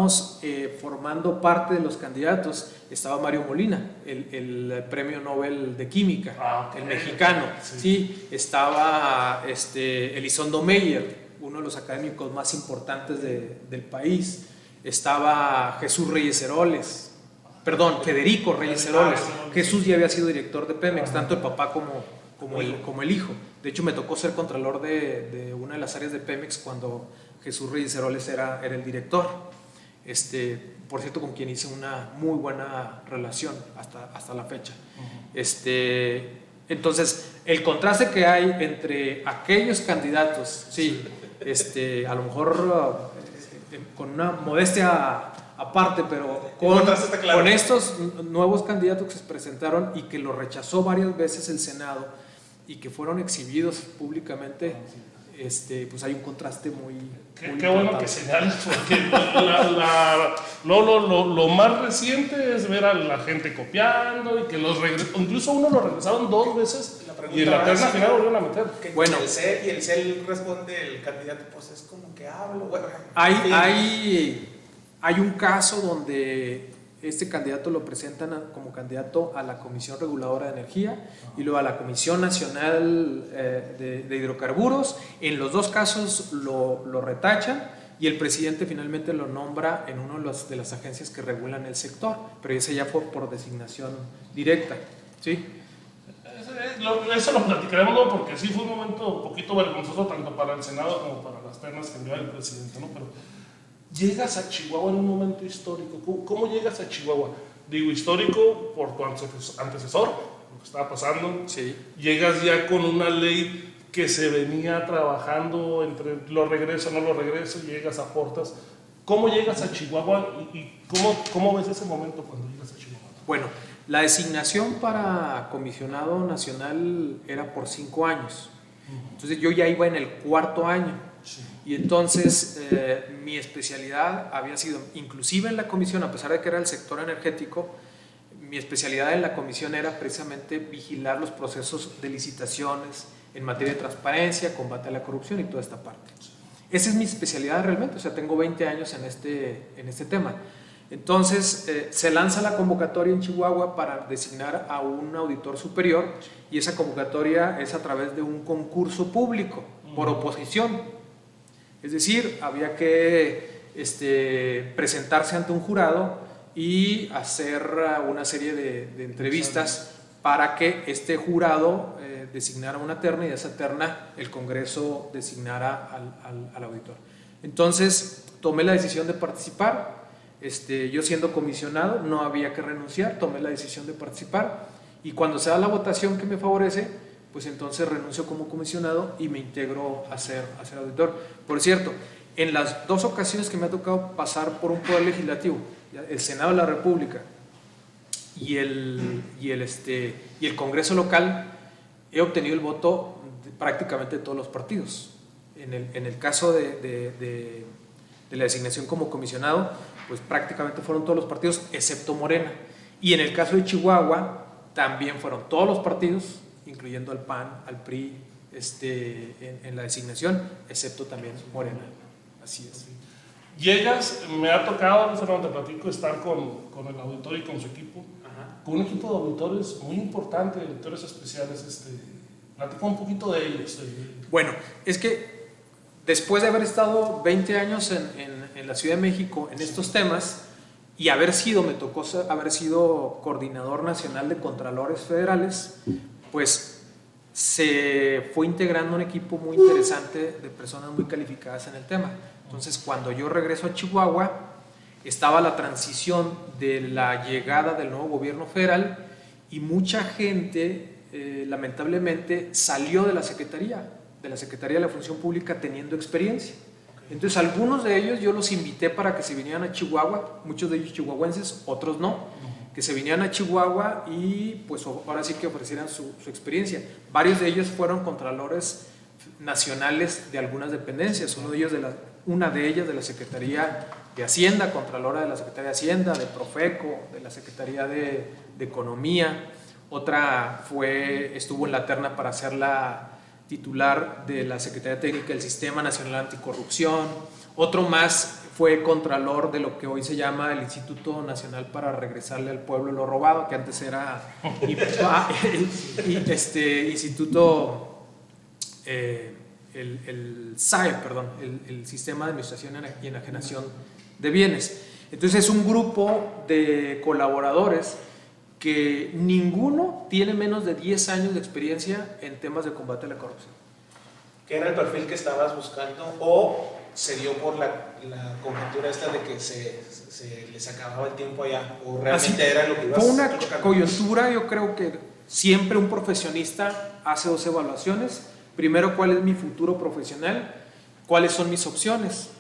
estábamos formando parte de los candidatos, estaba Mario Molina, el premio Nobel de Química, el mexicano. Sí, estaba Elizondo Meyer, uno de los académicos más importantes del país. Estaba Federico Reyes Heroles. Jesús ya había sido director de Pemex, tanto el papá como el hijo. De hecho, me tocó ser contralor de una de las áreas de Pemex cuando Jesús Reyes Heroles era el director. Por cierto, con quien hice una muy buena relación hasta la fecha. Entonces, el contraste que hay entre aquellos candidatos, sí, a lo mejor con una modestia aparte, pero con estos nuevos candidatos que se presentaron y que lo rechazó varias veces el Senado y que fueron exhibidos públicamente, pues hay un contraste muy qué bueno que señales, porque lo más reciente es ver a la gente copiando y que incluso uno lo regresaron 2 veces y en la terna final volvieron a meter. Bueno, el CEL responde, el candidato, pues es como que hablo. Bueno, hay un caso donde este candidato lo presentan como candidato a la Comisión Reguladora de Energía y luego a la Comisión Nacional de Hidrocarburos. En los 2 casos lo retachan y el presidente finalmente lo nombra en una de las agencias que regulan el sector, pero ese ya fue por designación directa, ¿sí? Eso lo platicaremos luego, porque sí fue un momento un poquito vergonzoso tanto para el Senado como para las ternas que envió el presidente, ¿no? Pero llegas a Chihuahua en un momento histórico. ¿Cómo llegas a Chihuahua? Digo histórico por tu antecesor, lo que estaba pasando. Sí. Llegas ya con una ley que se venía trabajando entre lo regreso, no lo regreso, y llegas a Portas. ¿Cómo llegas a Chihuahua y cómo ves ese momento cuando llegas a Chihuahua? Bueno, la designación para comisionado nacional era por 5 años. Entonces yo ya iba en el 4º año. Sí. Y entonces mi especialidad había sido, inclusive en la comisión, a pesar de que era el sector energético, mi especialidad en la comisión era precisamente vigilar los procesos de licitaciones en materia de transparencia, combate a la corrupción y toda esta parte. Esa es mi especialidad realmente, o sea, tengo 20 años en este tema. Entonces se lanza la convocatoria en Chihuahua para designar a un auditor superior y esa convocatoria es a través de un concurso público por oposición. Es decir, había que presentarse ante un jurado y hacer una serie de entrevistas para que este jurado designara una terna y de esa terna el Congreso designara al auditor. Entonces tomé la decisión de participar. Yo siendo comisionado no había que renunciar, tomé la decisión de participar y cuando se da la votación que me favorece, pues entonces renuncio como comisionado y me integro a ser auditor. Por cierto, en las 2 ocasiones que me ha tocado pasar por un poder legislativo, el Senado de la República y el Congreso local, he obtenido el voto prácticamente de todos los partidos. En el caso de la designación como comisionado, pues prácticamente fueron todos los partidos excepto Morena. Y en el caso de Chihuahua también fueron todos los partidos, incluyendo al PAN, al PRI, en la designación, excepto también Morena. Así es. Llegas, me ha tocado, Fernando, te platico, estar con el auditor y con su equipo. Ajá. Con un equipo de auditores muy importante, de auditores especiales. Platica un poquito de ellos. Bueno, es que después de haber estado 20 años en la Ciudad de México en estos temas y me tocó haber sido coordinador nacional de Contralores Federales, pues se fue integrando un equipo muy interesante de personas muy calificadas en el tema. Entonces, cuando yo regreso a Chihuahua, estaba la transición de la llegada del nuevo gobierno federal y mucha gente, lamentablemente, salió de la Secretaría de la Función Pública teniendo experiencia. Entonces, algunos de ellos yo los invité para que se vinieran a Chihuahua, muchos de ellos chihuahuenses, otros no, que se vinieran a Chihuahua y pues ahora sí que ofrecieran su experiencia. Varios de ellos fueron contralores nacionales de algunas dependencias, una de ellas de la Secretaría de Hacienda, contralora de la Secretaría de Hacienda, de Profeco, de la Secretaría de Economía. Otra estuvo en la terna para ser la titular de la Secretaría Técnica del Sistema Nacional Anticorrupción. Otro más fue contralor de lo que hoy se llama el Instituto Nacional para regresarle al pueblo lo robado, que antes era Instituto, el SAE, perdón, el Sistema de Administración y Enajenación de Bienes. Entonces es un grupo de colaboradores que ninguno tiene menos de 10 años de experiencia en temas de combate a la corrupción. ¿Qué era el perfil que estabas buscando o se dio por la conjetura esta de que se les acababa el tiempo allá? ¿O realmente era lo que ibas buscando? Fue una buscando? coyuntura. Yo creo que siempre un profesionista hace 2 evaluaciones. Primero, ¿cuál es mi futuro profesional? ¿Cuáles son mis opciones?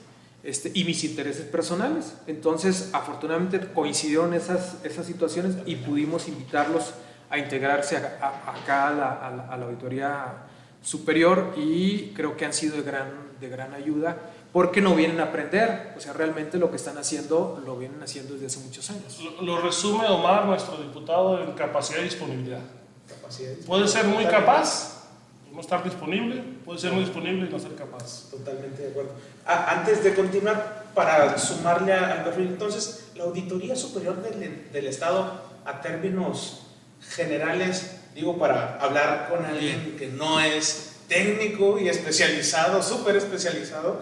Y mis intereses personales. Entonces, afortunadamente coincidieron esas situaciones y pudimos invitarlos a integrarse acá a la auditoría superior, y creo que han sido de gran ayuda, porque no vienen a aprender, o sea, realmente lo que están haciendo lo vienen haciendo desde hace muchos años. Lo resume Omar, nuestro diputado, en capacidad y disponibilidad. Capacidad. Puede ser muy capaz, no estar disponible, puede ser muy disponible y no ser capaz. Totalmente de acuerdo. Antes de continuar, para sumarle al perfil, entonces, la Auditoría Superior del Estado, a términos generales, digo, para hablar con alguien que no es técnico y especializado, súper especializado,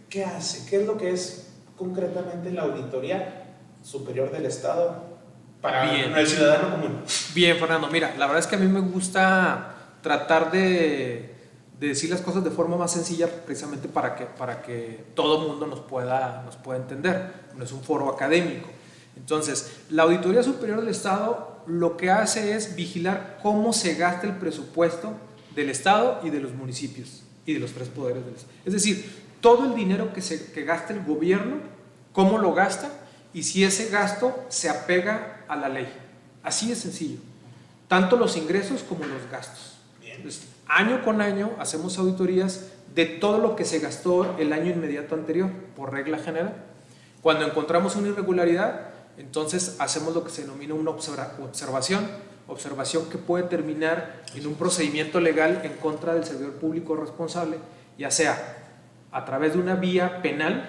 ¿qué hace? ¿Qué es lo que es concretamente la Auditoría Superior del Estado para el ciudadano común? Bien, Fernando, mira, la verdad es que a mí me gusta tratar de decir las cosas de forma más sencilla, precisamente para que todo el mundo nos pueda entender. No es un foro académico. Entonces, la Auditoría Superior del Estado lo que hace es vigilar cómo se gasta el presupuesto del Estado y de los municipios y de los 3 poderes del Estado. Es decir, todo el dinero que gasta el gobierno, cómo lo gasta y si ese gasto se apega a la ley. Así de sencillo. Tanto los ingresos como los gastos. Entonces, año con año hacemos auditorías de todo lo que se gastó el año inmediato anterior, por regla general. Cuando encontramos una irregularidad, entonces hacemos lo que se denomina una observación que puede terminar en un procedimiento legal en contra del servidor público responsable, ya sea a través de una vía penal,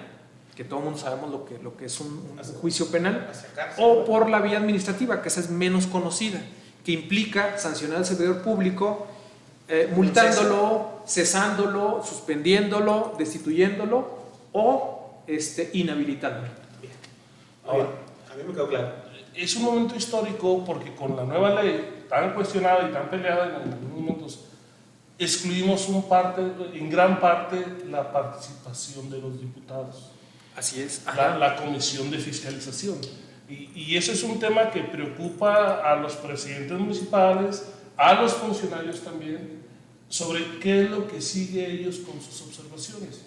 que todo el mundo sabemos lo que es un juicio penal, o por la vía administrativa, que esa es menos conocida, que implica sancionar al servidor público, multándolo, cesándolo, suspendiéndolo, destituyéndolo o inhabilitándolo. Ahora, a mí me quedó claro. Es un momento histórico porque con la nueva ley tan cuestionada y tan peleada en algunos momentos, excluimos en gran parte la participación de los diputados. Así es. La comisión de fiscalización. Y ese es un tema que preocupa a los presidentes municipales, a los funcionarios también, sobre qué es lo que sigue ellos con sus observaciones.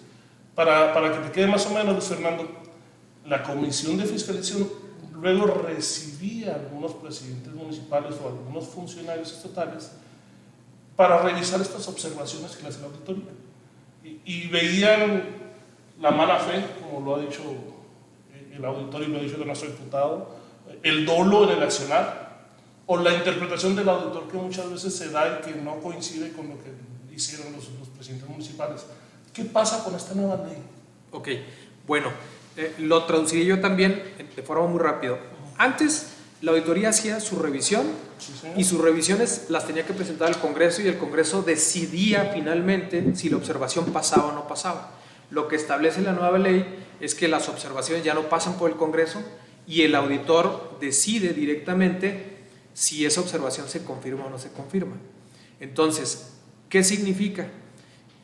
Para que te quede más o menos, Luis Fernando, la comisión de fiscalización luego recibía a algunos presidentes municipales o algunos funcionarios estatales para revisar estas observaciones que le hace la auditoría. Y veían la mala fe, como lo ha dicho el auditor y lo ha dicho nuestro diputado, el dolo en el accionar, o la interpretación del auditor que muchas veces se da y que no coincide con lo que hicieron los presidentes municipales. ¿Qué pasa con esta nueva ley? Ok, bueno, lo traduciré yo también de forma muy rápida. Antes, la auditoría hacía su revisión, Sí, y sus revisiones las tenía que presentar al Congreso, y el Congreso decidía finalmente si la observación pasaba o no pasaba. Lo que establece la nueva ley es que las observaciones ya no pasan por el Congreso y el auditor decide directamente si esa observación se confirma o no se confirma. Entonces, ¿qué significa?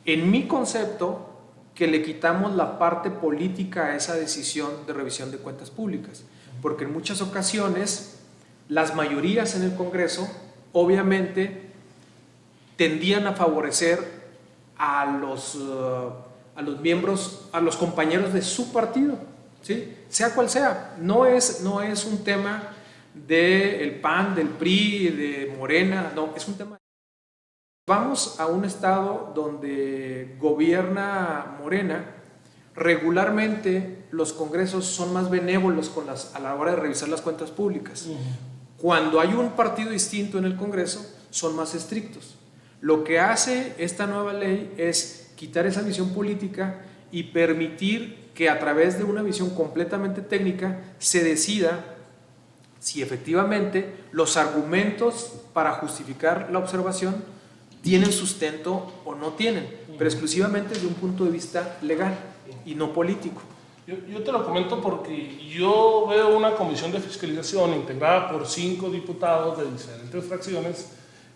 En mi concepto, que le quitamos la parte política a esa decisión de revisión de cuentas públicas, porque en muchas ocasiones las mayorías en el Congreso obviamente tendían a favorecer a los miembros, a los compañeros de su partido, ¿sí? Sea cual sea. No es un tema del PAN, del PRI, de Morena, no, es un tema. Vamos a un estado donde gobierna Morena, regularmente los congresos son más benévolos a la hora de revisar las cuentas públicas. Cuando hay un partido distinto en el Congreso, son más estrictos. Lo que hace esta nueva ley es quitar esa visión política y permitir que a través de una visión completamente técnica se decida si efectivamente los argumentos para justificar la observación tienen sustento o no tienen, pero exclusivamente desde un punto de vista legal y no político. Yo te lo comento porque yo veo una comisión de fiscalización integrada por 5 diputados de diferentes fracciones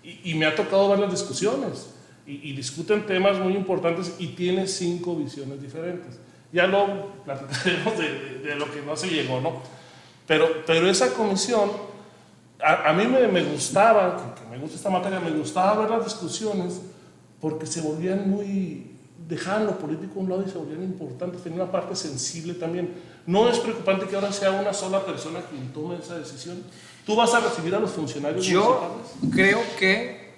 y me ha tocado ver las discusiones y discuten temas muy importantes y tiene 5 visiones diferentes. Ya lo platicaremos de lo que no se llegó, ¿no? Pero esa comisión, a mí me gustaba, que me gusta esta materia, me gustaba ver las discusiones porque se volvían muy, dejaban lo político a un lado y se volvían importantes, tenían una parte sensible también. No es preocupante que ahora sea una sola persona quien tome esa decisión. ¿Tú vas a recibir a los funcionarios municipales? Yo creo que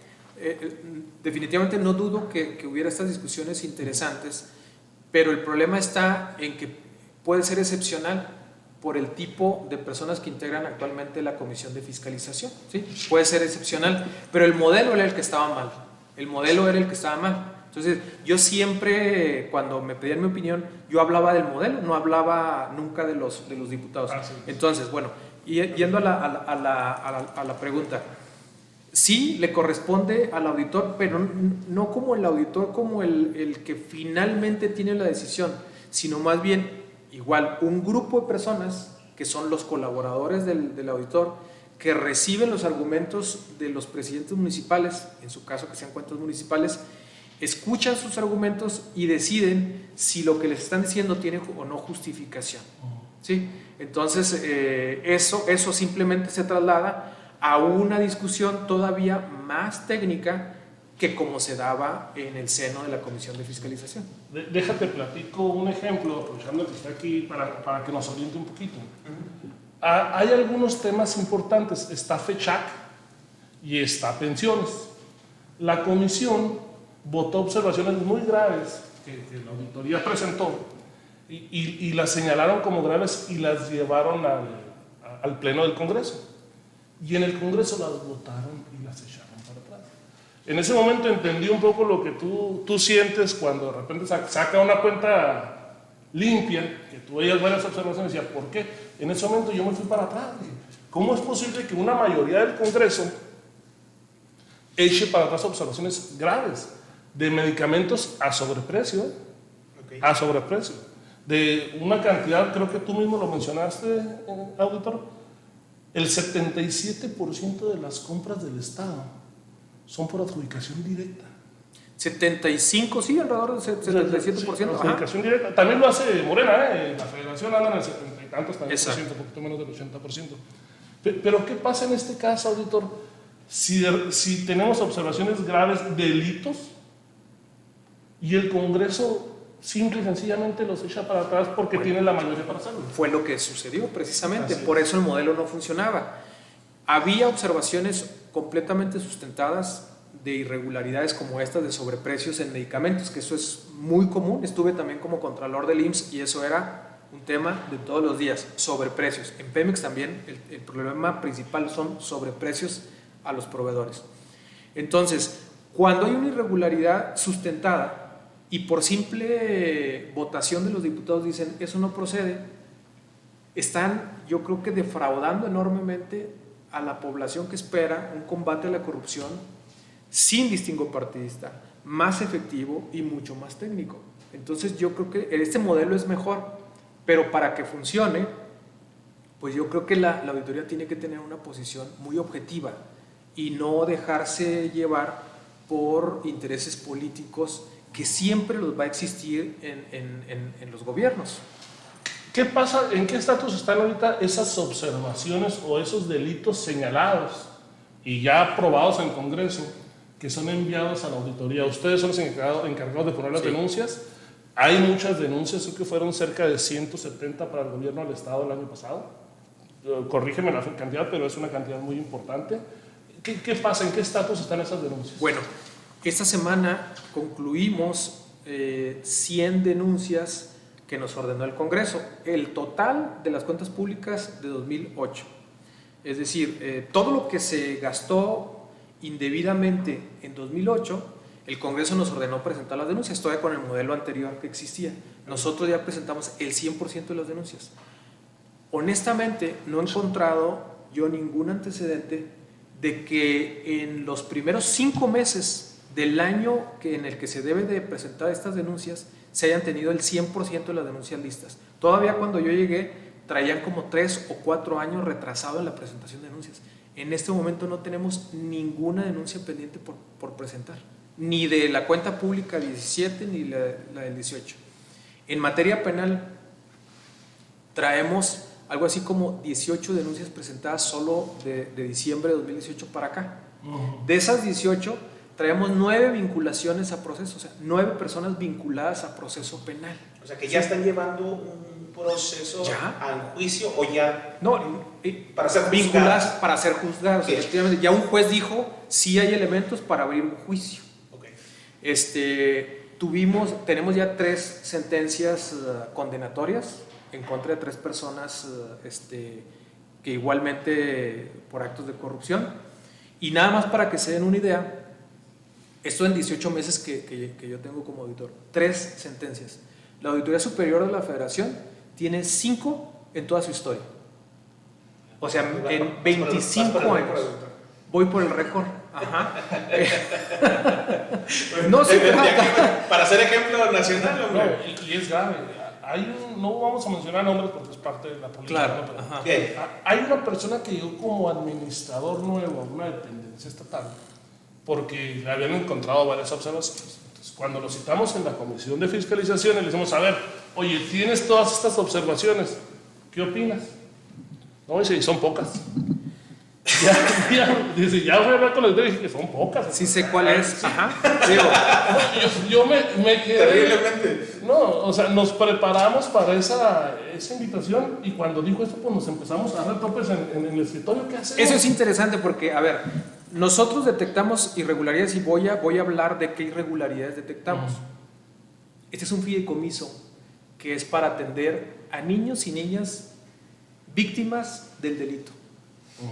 definitivamente no dudo que hubiera estas discusiones interesantes, pero el problema está en que puede ser excepcional por el tipo de personas que integran actualmente la Comisión de Fiscalización, ¿sí? Puede ser excepcional, pero el modelo era el que estaba mal. El modelo era el que estaba mal. Entonces, yo siempre, cuando me pedían mi opinión, yo hablaba del modelo, no hablaba nunca de los diputados. Sí. Entonces, bueno, yendo a la pregunta, sí le corresponde al auditor, pero no como el auditor, como el que finalmente tiene la decisión, sino más bien, igual, un grupo de personas que son los colaboradores del auditor, que reciben los argumentos de los presidentes municipales, en su caso que sean cuentas municipales, escuchan sus argumentos y deciden si lo que les están diciendo tiene o no justificación, ¿sí? Entonces, eso simplemente se traslada a una discusión todavía más técnica que como se daba en el seno de la Comisión de Fiscalización. Déjate platico un ejemplo, aprovechando que está aquí para que nos oriente un poquito. Hay algunos temas importantes, está FECHAC y está pensiones. La comisión votó observaciones muy graves que la auditoría presentó y las señalaron como graves y las llevaron al Pleno del Congreso. Y en el Congreso las votaron y las echaron para atrás. En ese momento entendí un poco lo que tú sientes cuando de repente saca una cuenta limpia, que tú veías varias observaciones y decías, ¿por qué? En ese momento yo me fui para atrás. Dije, ¿cómo es posible que una mayoría del Congreso eche para atrás observaciones graves de medicamentos a sobreprecio? Okay. A sobreprecio. De una cantidad, creo que tú mismo lo mencionaste, auditor, el 77% de las compras del Estado son por adjudicación directa. 75, sí, alrededor del 77%. Sí, adjudicación directa. También lo hace Morena, la Federación anda en el 70 y tantos, también por ciento, un poquito menos del 80%. Pero ¿qué pasa en este caso, auditor? Si tenemos observaciones graves, delitos, y el Congreso simple y sencillamente los echa para atrás porque tiene la mayoría para hacerlo. Fue lo que sucedió precisamente, por eso el modelo no funcionaba. Había observaciones completamente sustentadas de irregularidades como estas de sobreprecios en medicamentos, que eso es muy común. Estuve también como contralor del IMSS y eso era un tema de todos los días, sobreprecios. En Pemex también el problema principal son sobreprecios a los proveedores. Entonces, cuando hay una irregularidad sustentada y por simple votación de los diputados dicen eso no procede, están, yo creo que defraudando enormemente a la población que espera un combate a la corrupción sin distingo partidista, más efectivo y mucho más técnico. Entonces yo creo que este modelo es mejor, pero para que funcione, pues yo creo que la auditoría tiene que tener una posición muy objetiva y no dejarse llevar por intereses políticos que siempre los va a existir en los gobiernos. ¿Qué pasa? ¿En qué estatus están ahorita esas observaciones o esos delitos señalados y ya aprobados en Congreso que son enviados a la auditoría? Ustedes son los encargados de poner las denuncias. Hay muchas denuncias, creo que fueron cerca de 170 para el gobierno del Estado el año pasado. Corrígeme la cantidad, pero es una cantidad muy importante. ¿Qué pasa? ¿En qué estatus están esas denuncias? Bueno, esta semana concluimos 100 denuncias que nos ordenó el Congreso, el total de las cuentas públicas de 2008. Es decir, todo lo que se gastó indebidamente en 2008, el Congreso nos ordenó presentar las denuncias, todavía con el modelo anterior que existía. Nosotros ya presentamos el 100% de las denuncias. Honestamente, no he encontrado yo ningún antecedente de que en los primeros 5 meses del año en el que se debe de presentar estas denuncias se hayan tenido el 100% de las denuncias listas. Todavía cuando yo llegué traían como 3 o 4 años retrasado en la presentación de denuncias. En este momento no tenemos ninguna denuncia pendiente por presentar, ni de la cuenta pública 17 ni la del 18. En materia penal traemos algo así como 18 denuncias presentadas solo de diciembre de 2018 para acá. De esas 18 traemos 9 vinculaciones a proceso, o sea, 9 personas vinculadas a proceso penal. O sea, que ya están llevando un proceso a juicio o ya... No, para ser vinculadas para ser juzgados. Efectivamente, ya un juez dijo sí hay elementos para abrir un juicio. Okay. Tenemos ya 3 sentencias condenatorias en contra de 3 personas que igualmente por actos de corrupción. Y nada más para que se den una idea, esto en 18 meses que yo tengo como auditor, 3 sentencias. La Auditoría Superior de la Federación tiene 5 en toda su historia. O sea, en 25 años. Voy por el récord. Ajá. No sé. Para ser ejemplo nacional, hombre. No, y es grave. No vamos a mencionar nombres porque es parte de la política. Claro. ¿No? Pero hay una persona que llegó como administrador nuevo a una dependencia estatal porque le habían encontrado varias observaciones. Entonces, cuando lo citamos en la comisión de fiscalización, le decimos, a ver, oye, tienes todas estas observaciones, ¿qué opinas? No, dice, y son pocas. Dice, ya voy a hablar con los dos y dije que son pocas. Sí sé cuál es. Sí. Ajá. Digo, yo me quedé. Terriblemente. No, o sea, nos preparamos para esa invitación y cuando dijo esto, pues nos empezamos a dar topes en el escritorio. ¿Qué hacemos? eso es interesante porque, a ver, nosotros detectamos irregularidades y voy a hablar de qué irregularidades detectamos. Este es un fideicomiso que es para atender a niños y niñas víctimas del delito.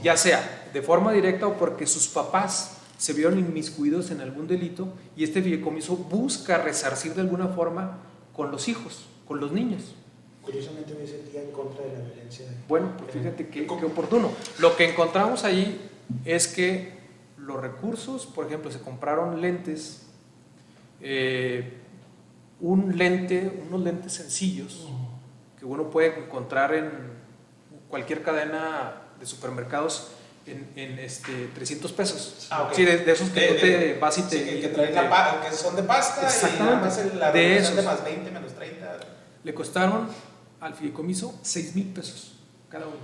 Ya sea de forma directa o porque sus papás se vieron inmiscuidos en algún delito y este fideicomiso busca resarcir de alguna forma con los hijos, con los niños. Curiosamente hoy es el día en contra de la violencia. Bueno, pues fíjate qué oportuno. Lo que encontramos ahí es que los recursos, por ejemplo, se compraron lentes, unos lentes sencillos que uno puede encontrar en cualquier cadena de supermercados en 300 pesos. Okay. Sí, de esos que tú te vas y te... que traen que son de pasta. Exactamente. Y nada más la de esos de esos. más 20, menos 30. Le costaron al fideicomiso 6,000 pesos cada uno.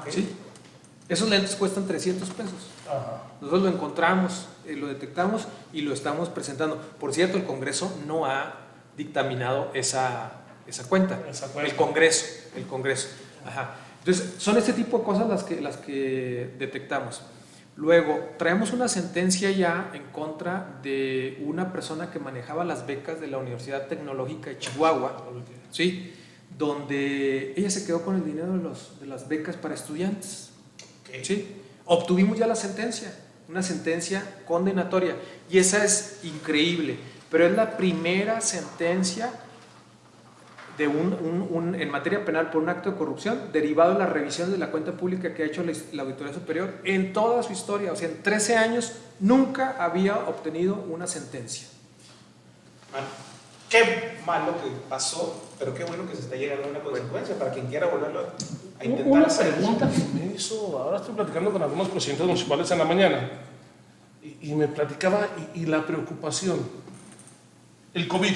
Okay. ¿Sí? Esos lentes cuestan 300 pesos. Ajá. Nosotros lo encontramos, lo detectamos y lo estamos presentando. Por cierto, el Congreso no ha dictaminado esa cuenta. El Congreso. Ajá. Entonces, son este tipo de cosas las que detectamos. Luego, traemos una sentencia ya en contra de una persona que manejaba las becas de la Universidad Tecnológica de Chihuahua, ¿sí? Donde ella se quedó con el dinero de las becas para estudiantes. Okay. ¿Sí? Obtuvimos ya la sentencia, una sentencia condenatoria, y esa es increíble, pero es la primera sentencia de en materia penal por un acto de corrupción derivado de la revisión de la cuenta pública que ha hecho la Auditoría Superior en toda su historia. O sea, en 13 años nunca había obtenido una sentencia. Bueno, qué malo que pasó, pero qué bueno que se está llegando a una consecuencia para quien quiera volverlo a intentar. Una pregunta que me hizo, ahora estoy platicando con algunos presidentes municipales en la mañana y me platicaba y la preocupación, el COVID.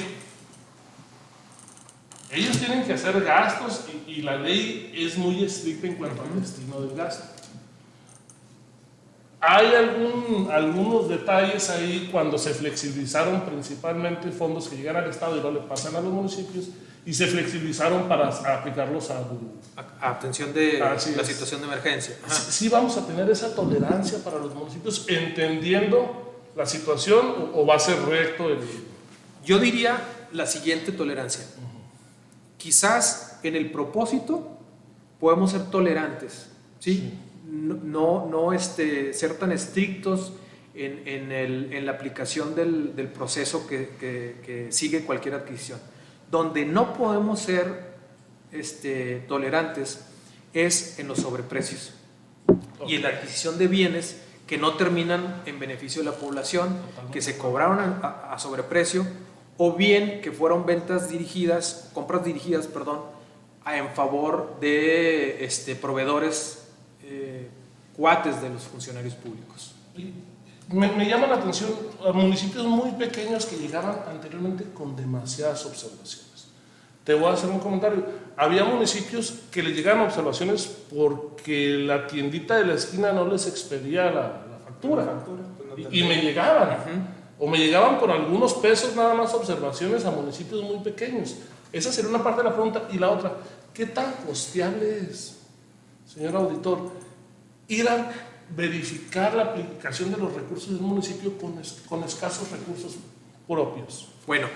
Ellos tienen que hacer gastos y la ley es muy estricta en cuanto al destino del gasto. Hay algunos detalles ahí cuando se flexibilizaron principalmente fondos que llegan al Estado y no le pasan a los municipios y se flexibilizaron para aplicarlos a atención de la situación de emergencia. ¿Sí vamos a tener esa tolerancia para los municipios entendiendo la situación o va a ser recto? Yo diría la siguiente tolerancia. Quizás en el propósito podemos ser tolerantes, ¿sí? No ser tan estrictos en la aplicación del proceso que sigue cualquier adquisición. Donde no podemos ser tolerantes es en los sobreprecios y en la adquisición de bienes que no terminan en beneficio de la población, que se cobraron a sobreprecio, o bien que fueron compras dirigidas, en favor de proveedores cuates de los funcionarios públicos. Me llama la atención a municipios muy pequeños que llegaban anteriormente con demasiadas observaciones. Te voy a hacer un comentario. Había municipios que les llegaban observaciones porque la tiendita de la esquina no les expedía la factura. Y me llegaban. O me llegaban por algunos pesos nada más observaciones a municipios muy pequeños. Esa sería una parte de la pregunta. Y la otra, ¿qué tan costeable es, señor auditor, ir a verificar la aplicación de los recursos del municipio con escasos recursos propios? Bueno,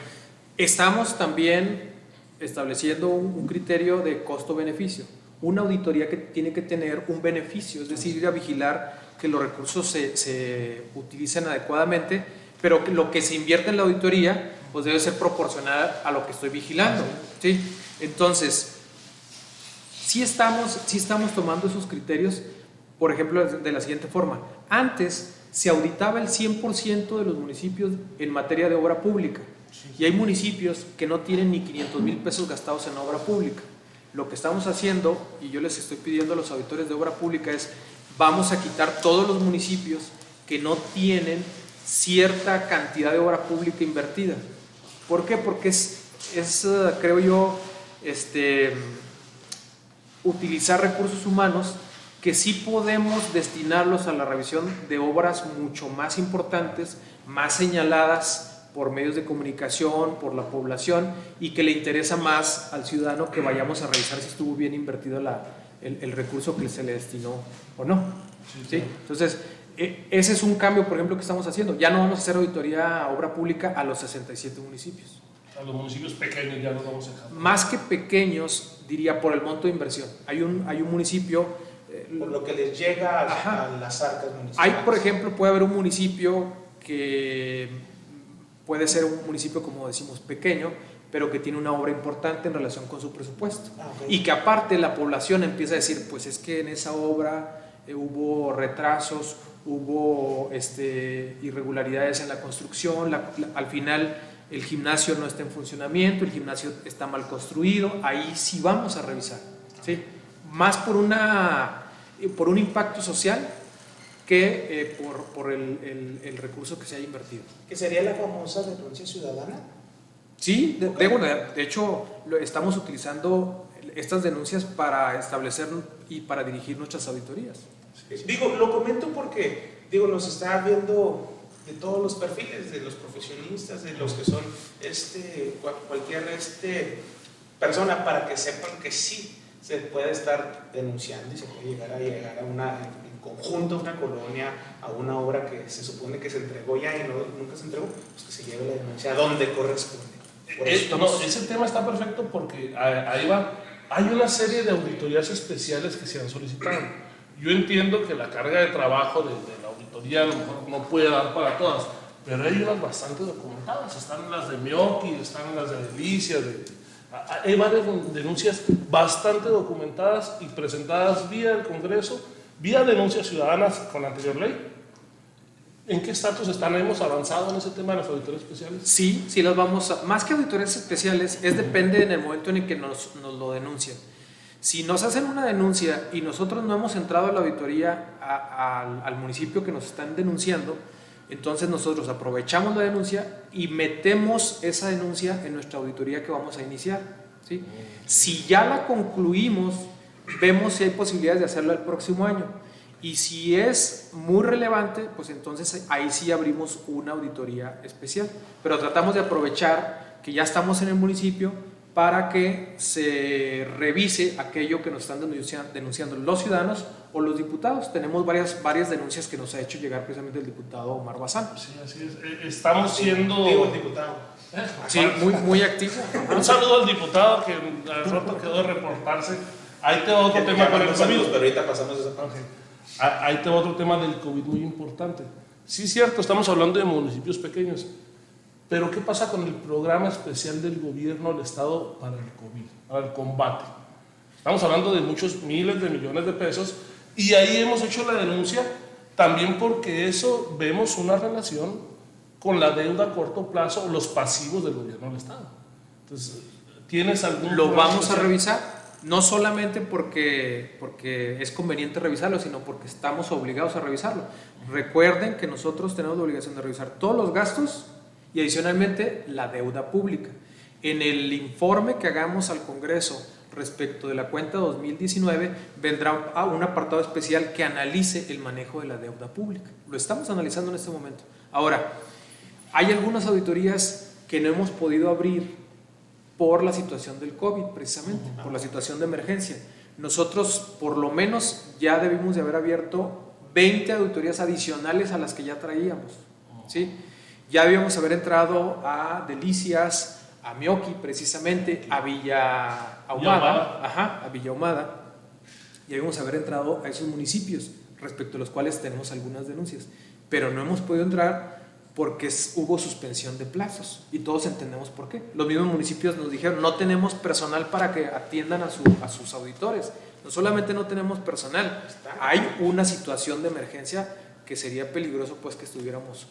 estamos también estableciendo un criterio de costo-beneficio. Una auditoría que tiene que tener un beneficio, es decir, ir a vigilar que los recursos se utilicen adecuadamente, pero que lo que se invierte en la auditoría pues debe ser proporcional a lo que estoy vigilando, ¿sí? Entonces, sí estamos tomando esos criterios, por ejemplo, de la siguiente forma. Antes se auditaba el 100% de los municipios en materia de obra pública, y hay municipios que no tienen ni 500,000 pesos gastados en obra pública. Lo que estamos haciendo, y yo les estoy pidiendo a los auditores de obra pública, es vamos a quitar todos los municipios que no tienen cierta cantidad de obra pública invertida. ¿Por qué? Porque es creo yo, utilizar recursos humanos que sí podemos destinarlos a la revisión de obras mucho más importantes, más señaladas por medios de comunicación, por la población, y que le interesa más al ciudadano que vayamos a revisar si estuvo bien invertido el recurso que se le destinó o no. ¿Sí? Entonces, ese es un cambio, por ejemplo, que estamos haciendo. Ya no vamos a hacer auditoría a obra pública a los 67 municipios. A los municipios pequeños ya los vamos a dejar. Más que pequeños, diría por el monto de inversión. Hay un municipio... por lo que les llega a las arcas municipales. Hay, por ejemplo, puede haber un municipio que puede ser un municipio, como decimos, pequeño, pero que tiene una obra importante en relación con su presupuesto. Okay. Y que aparte la población empieza a decir, pues es que en esa obra hubo retrasos, hubo irregularidades en la construcción, al final el gimnasio no está en funcionamiento, el gimnasio está mal construido, ahí sí vamos a revisar, ¿sí? Más por un impacto social que por el recurso que se haya invertido. ¿Qué sería la famosa denuncia ciudadana? Sí, de hecho estamos utilizando estas denuncias para establecer y para dirigir nuestras auditorías. Lo comento porque nos está viendo de todos los perfiles, de los profesionistas, de los que son cualquier persona, para que sepan que sí se puede estar denunciando y se puede llegar a en conjunto a una colonia, a una obra que se supone que se entregó ya y nunca se entregó, pues que se lleve la denuncia a donde corresponde. Ese tema está perfecto porque ahí va. Hay una serie de auditorías especiales que se han solicitado. Yo entiendo que la carga de trabajo de la auditoría a lo mejor no puede dar para todas, pero hay unas bastante documentadas. Están las de Mioki, están las de Delicia, hay varias denuncias bastante documentadas y presentadas vía el Congreso, vía denuncias ciudadanas con la anterior ley. ¿En qué estatus están? ¿Hemos avanzado en ese tema de las auditorías especiales? Sí, las vamos a... Más que auditorías especiales, depende en el momento en el que nos lo denuncian. Si nos hacen una denuncia y nosotros no hemos entrado a la auditoría al municipio que nos están denunciando, entonces nosotros aprovechamos la denuncia y metemos esa denuncia en nuestra auditoría que vamos a iniciar, ¿sí? Si ya la concluimos, vemos si hay posibilidades de hacerla el próximo año. Y si es muy relevante, pues entonces ahí sí abrimos una auditoría especial. Pero tratamos de aprovechar que ya estamos en el municipio para que se revise aquello que nos están denunciando los ciudadanos o los diputados. Tenemos varias denuncias que nos ha hecho llegar precisamente el diputado Omar Bazán. Sí, así es. Estamos siendo... el diputado. Sí, muy activo. Un saludo al diputado que al rato quedó de reportarse. Ahí te va otro tema con el COVID. Pero ahorita pasamos esa parte. Ahí te va otro tema del COVID muy importante. Sí, cierto, estamos hablando de municipios pequeños, Pero ¿qué pasa con el programa especial del gobierno del Estado para el COVID, para el combate? Estamos hablando de muchos miles de millones de pesos y ahí hemos hecho la denuncia también porque eso vemos una relación con la deuda a corto plazo o los pasivos del gobierno del Estado. Entonces, ¿tienes algún Lo vamos especial? a revisar, no solamente porque es conveniente revisarlo, sino porque estamos obligados a revisarlo. Recuerden que nosotros tenemos la obligación de revisar todos los gastos y adicionalmente la deuda pública. En el informe que hagamos al Congreso respecto de la cuenta 2019 vendrá un apartado especial que analice el manejo de la deuda pública. Lo estamos analizando en este momento. Ahora, hay algunas auditorías que no hemos podido abrir por la situación del COVID, precisamente, por la situación de emergencia. Nosotros, por lo menos, ya debimos de haber abierto 20 auditorías adicionales a las que ya traíamos, ¿sí? Ya debíamos haber entrado a Delicias, a Mioqui, precisamente, a Villa Ahumada, a Villa Ahumada. Ya debíamos haber entrado a esos municipios, respecto a los cuales tenemos algunas denuncias, pero no hemos podido entrar porque hubo suspensión de plazos y todos entendemos por qué. Los mismos municipios nos dijeron, no tenemos personal para que atiendan a sus auditores. No solamente no tenemos personal, hay una situación de emergencia que sería peligroso pues que estuviéramos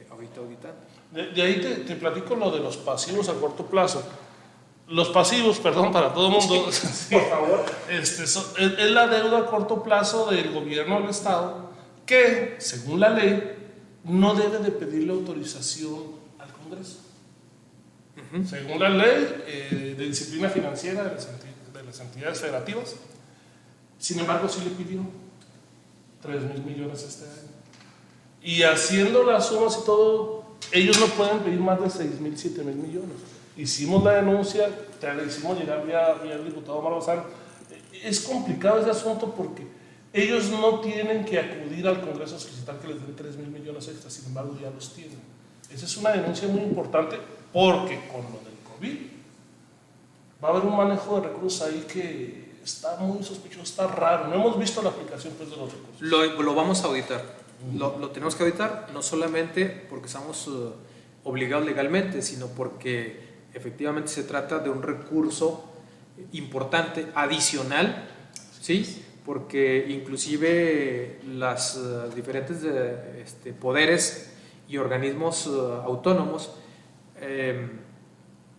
ahorita auditando. De ahí te platico lo de los pasivos a corto plazo. Los pasivos, perdón, para todo el mundo, sí, por favor, es la deuda a corto plazo del gobierno del Estado que, según la ley, no debe de pedirle autorización al Congreso. Según la ley de disciplina financiera de las entidades federativas. Sin embargo, sí le pidió 3,000 millones este año. Y haciendo las sumas y todo, ellos no pueden pedir más de 6,000, 7,000 millones. Hicimos la denuncia, te la hicimos llegar vía el diputado Marozán. Es complicado ese asunto porque ellos no tienen que acudir al Congreso a solicitar que les den 3,000 millones extras, sin embargo ya los tienen. Esa es una denuncia muy importante porque con lo del COVID va a haber un manejo de recursos ahí que está muy sospechoso, está raro. No hemos visto la aplicación pues, de los recursos. Lo vamos a auditar. Lo tenemos que auditar, no solamente porque estamos obligados legalmente, sino porque efectivamente se trata de un recurso importante, adicional, ¿sí? Porque inclusive los diferentes poderes y organismos autónomos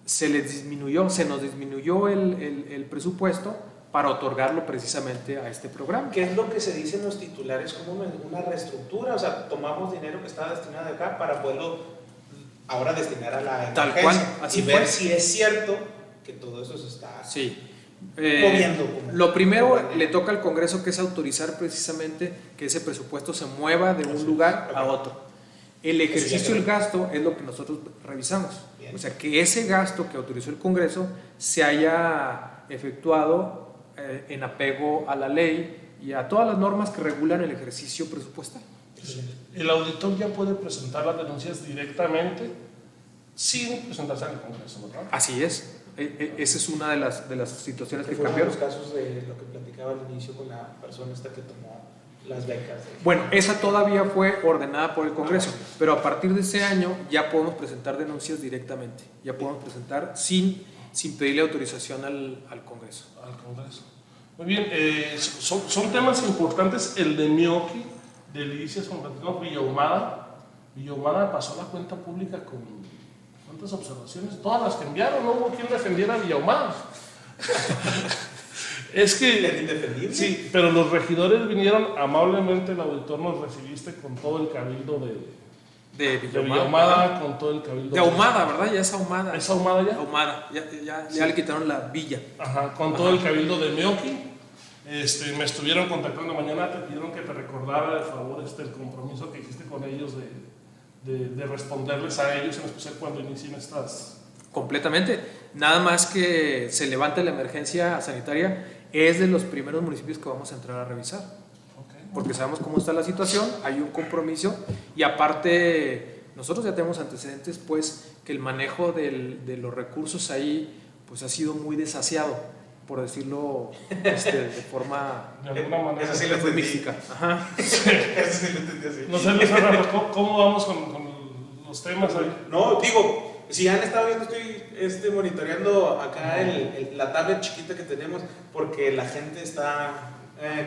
se nos disminuyó el presupuesto para otorgarlo precisamente a este programa. ¿Qué es lo que se dice en los titulares como una reestructura? O sea, tomamos dinero que estaba destinado acá para poderlo ahora destinar a la emergencia. Tal cual, así y ver fue. si es cierto que todo eso se está moviendo. Lo primero le toca al Congreso, que es autorizar precisamente que ese presupuesto se mueva de un lugar a otro. El ejercicio del gasto es lo que nosotros revisamos. Bien. O sea, que ese gasto que autorizó el Congreso se haya efectuado en apego a la ley y a todas las normas que regulan el ejercicio presupuestal. El auditor ya puede presentar las denuncias directamente sin presentarse al Congreso, ¿verdad? Así es. Esa es una de las situaciones que cambiaron. cambiaron. Los casos de lo que platicaba al inicio con la persona esta que tomó las becas. Bueno, esa todavía fue ordenada por el Congreso, pero a partir de ese año ya podemos presentar denuncias directamente. Ya podemos presentar sin pedirle autorización al Congreso. Al Congreso. Muy bien, son temas importantes. El de Mioqui, Delicias, Villa Ahumada. Villa Ahumada pasó la cuenta pública con ¿cuántas observaciones? Todas las que enviaron, no hubo quien defendiera a Villa Ahumada. Es que... ¿Es indefendible? Sí, pero los regidores vinieron amablemente, el auditor nos recibiste con todo el cabildo de Villa Ahumada, con todo el cabildo de Ahumada, ¿verdad? Ya es Ahumada. ¿Es Ahumada ya? Ahumada, ya le quitaron la villa. Ajá, con todo el cabildo de Mioqui. Me estuvieron contactando mañana, te pidieron que te recordara de favor el compromiso que hiciste con ellos de responderles a ellos, en especial cuando inicien estas... Completamente. Nada más que se levante la emergencia sanitaria, es de los primeros municipios que vamos a entrar a revisar. Okay. Porque sabemos cómo está la situación, hay un compromiso y aparte nosotros ya tenemos antecedentes pues que el manejo de los recursos ahí pues ha sido muy desasiado, por decirlo de forma... De alguna manera. Eso sí lo entendí. Mística. Ajá. Sí, eso sí lo entendí así. No sé, ¿cómo vamos con los los temas ahí. No, digo, si han estado viendo, estoy monitoreando acá la tablet chiquita que tenemos, porque la gente está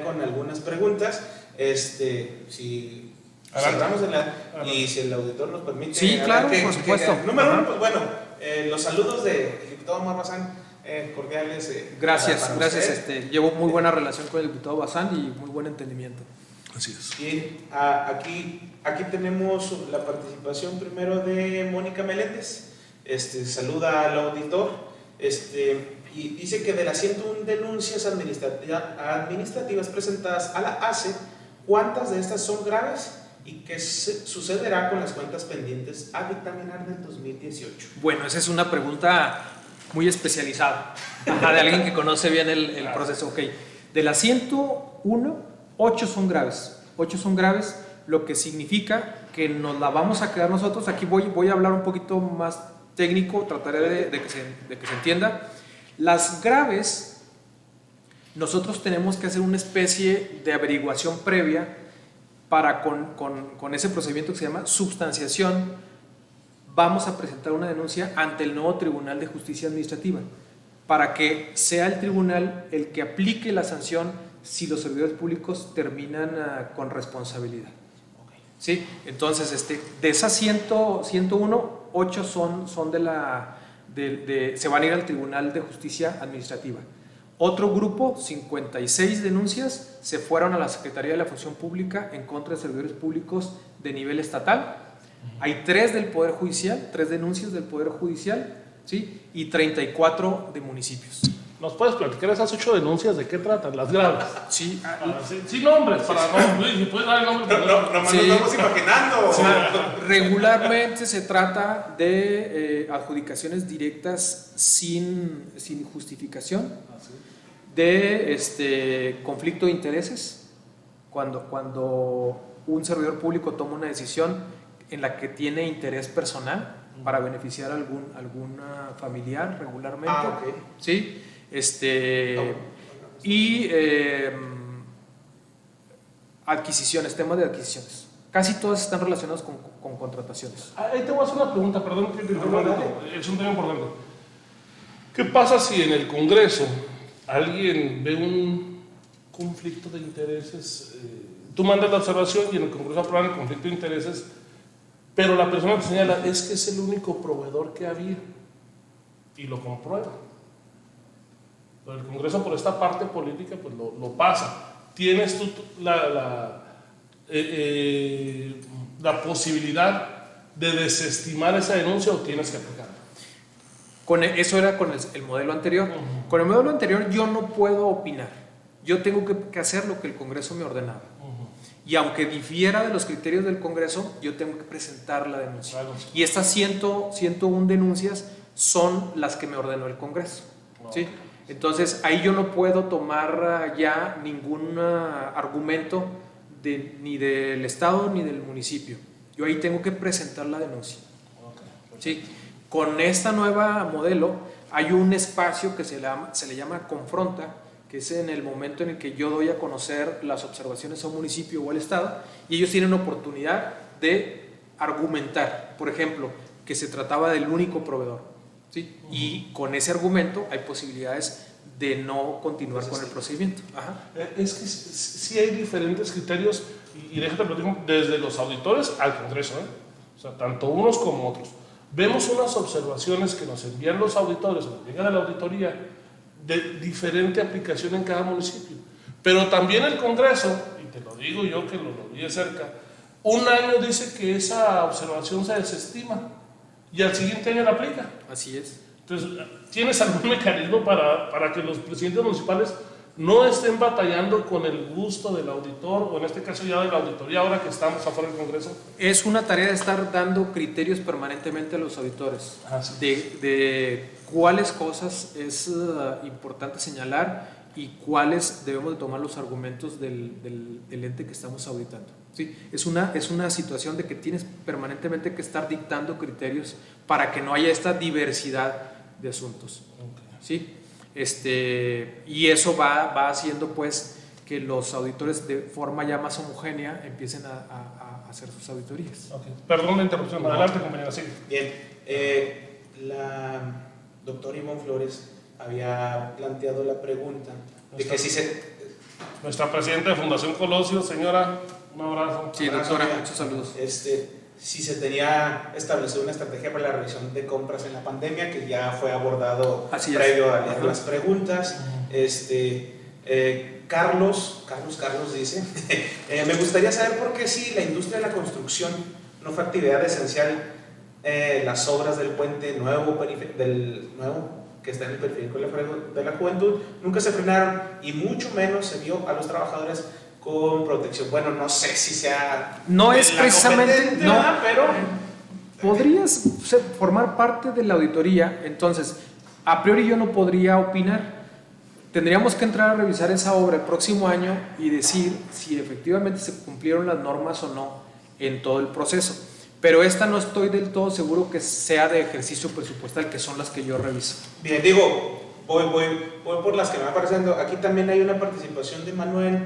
con algunas preguntas. Si cerramos y si el auditor nos permite. Sí, claro, por supuesto. Número uno, pues bueno, los saludos del diputado Omar Bazán, cordiales. Gracias. Llevo muy buena relación con el diputado Bazán y muy buen entendimiento. Así es. Bien, aquí tenemos la participación primero de Mónica Meléndez. Saluda al auditor. Y dice que de las 101 denuncias administrativas presentadas a la ACE, ¿cuántas de estas son graves? ¿Y qué sucederá con las cuentas pendientes a dictaminar del 2018? Bueno, esa es una pregunta muy especializada, de alguien que conoce bien el proceso. Ok, de las 101, 8 son graves. 8 son graves, lo que significa que nos la vamos a quedar nosotros. Aquí voy a hablar un poquito más técnico, trataré de que se entienda. Las graves, nosotros tenemos que hacer una especie de averiguación previa para con ese procedimiento que se llama substanciación. Vamos a presentar una denuncia ante el nuevo Tribunal de Justicia Administrativa para que sea el tribunal el que aplique la sanción si los servidores públicos terminan con responsabilidad. ¿Sí? Entonces, de esas 101, 8 son se van a ir al Tribunal de Justicia Administrativa. Otro grupo, 56 denuncias, se fueron a la Secretaría de la Función Pública en contra de servidores públicos de nivel estatal. Hay 3 del Poder Judicial, 3 denuncias del Poder Judicial, ¿sí? Y 34 de municipios. ¿Nos puedes platicar esas 8 denuncias? ¿De qué tratan? Las graves. Sí. Sin nombres, para no. ¿Me puedes dar el nombre? No, nos estamos imaginando. Sí. Regularmente se trata de adjudicaciones directas sin justificación, de conflicto de intereses, cuando un servidor público toma una decisión en la que tiene interés personal para beneficiar a algún familiar regularmente. Ok. ¿Sí? Y adquisiciones, temas de adquisiciones. Casi todas están relacionadas con contrataciones. Ahí te voy a hacer una pregunta, perdón que te interrumpa. Es un tema importante. ¿Qué pasa si en el Congreso alguien ve un conflicto de intereses? Tú mandas la observación y en el Congreso aprueban el conflicto de intereses, pero la persona te señala es que es el único proveedor que había y lo comprueba. Pero el Congreso, por esta parte política, pues lo pasa. ¿Tienes tú la posibilidad de desestimar esa denuncia o tienes que aplicarla? Eso era con el modelo anterior. Uh-huh. Con el modelo anterior yo no puedo opinar. Yo tengo que hacer lo que el Congreso me ordenaba. Uh-huh. Y aunque difiera de los criterios del Congreso, yo tengo que presentar la denuncia. Claro. Y estas 101 denuncias son las que me ordenó el Congreso. Okay. ¿Sí? Entonces ahí yo no puedo tomar ya ningún argumento ni del Estado ni del municipio. Yo ahí tengo que presentar la denuncia. Okay. ¿Sí? Con esta nueva modelo hay un espacio que se le llama confronta, que es en el momento en el que yo doy a conocer las observaciones a un municipio o al Estado, y ellos tienen oportunidad de argumentar, por ejemplo, que se trataba del único proveedor. ¿Sí? Uh-huh. Y con ese argumento hay posibilidades de no continuar con el procedimiento. Ajá. Es que sí hay diferentes criterios, y déjate platicar, desde los auditores al Congreso, o sea, tanto unos como otros. Vemos unas observaciones que nos envían los auditores, o nos llegan a la auditoría, de diferente aplicación en cada municipio. Pero también el Congreso, y te lo digo yo que lo vi de cerca, un año dice que esa observación se desestima y al siguiente año la aplica. Así es. Entonces, ¿tienes algún mecanismo para que los presidentes municipales no estén batallando con el gusto del auditor, o en este caso ya de la auditoría, ahora que estamos afuera del Congreso? Es una tarea de estar dando criterios permanentemente a los auditores, de cuáles cosas es importante señalar y cuáles debemos de tomar los argumentos del ente que estamos auditando. ¿Sí? Es una situación de que tienes permanentemente que estar dictando criterios para que no haya esta diversidad de asuntos. Okay. ¿Sí? Y eso va haciendo pues que los auditores de forma ya más homogénea empiecen a hacer sus auditorías. Okay. Perdón la interrupción, adelante compañera, sigue. Bien, la doctora Ivonne Flores había planteado la pregunta de que si se... Nuestra presidenta de Fundación Colosio, señora, un abrazo. Sí, doctora, muchos saludos. Si se tenía establecido una estrategia para la revisión de compras en la pandemia, que ya fue abordado previo a leer las preguntas. Carlos dice, me gustaría saber por qué si la industria de la construcción no fue actividad esencial, las obras del puente nuevo que está en el periférico de la juventud nunca se frenaron y mucho menos se vio a los trabajadores con protección. Bueno, no sé si sea... No es precisamente... No, pero... Podrías formar parte de la auditoría, entonces, a priori yo no podría opinar. Tendríamos que entrar a revisar esa obra el próximo año y decir si efectivamente se cumplieron las normas o no en todo el proceso. Pero esta no estoy del todo seguro que sea de ejercicio presupuestal, que son las que yo reviso. Bien, digo, voy por las que me van apareciendo. Aquí también hay una participación de Manuel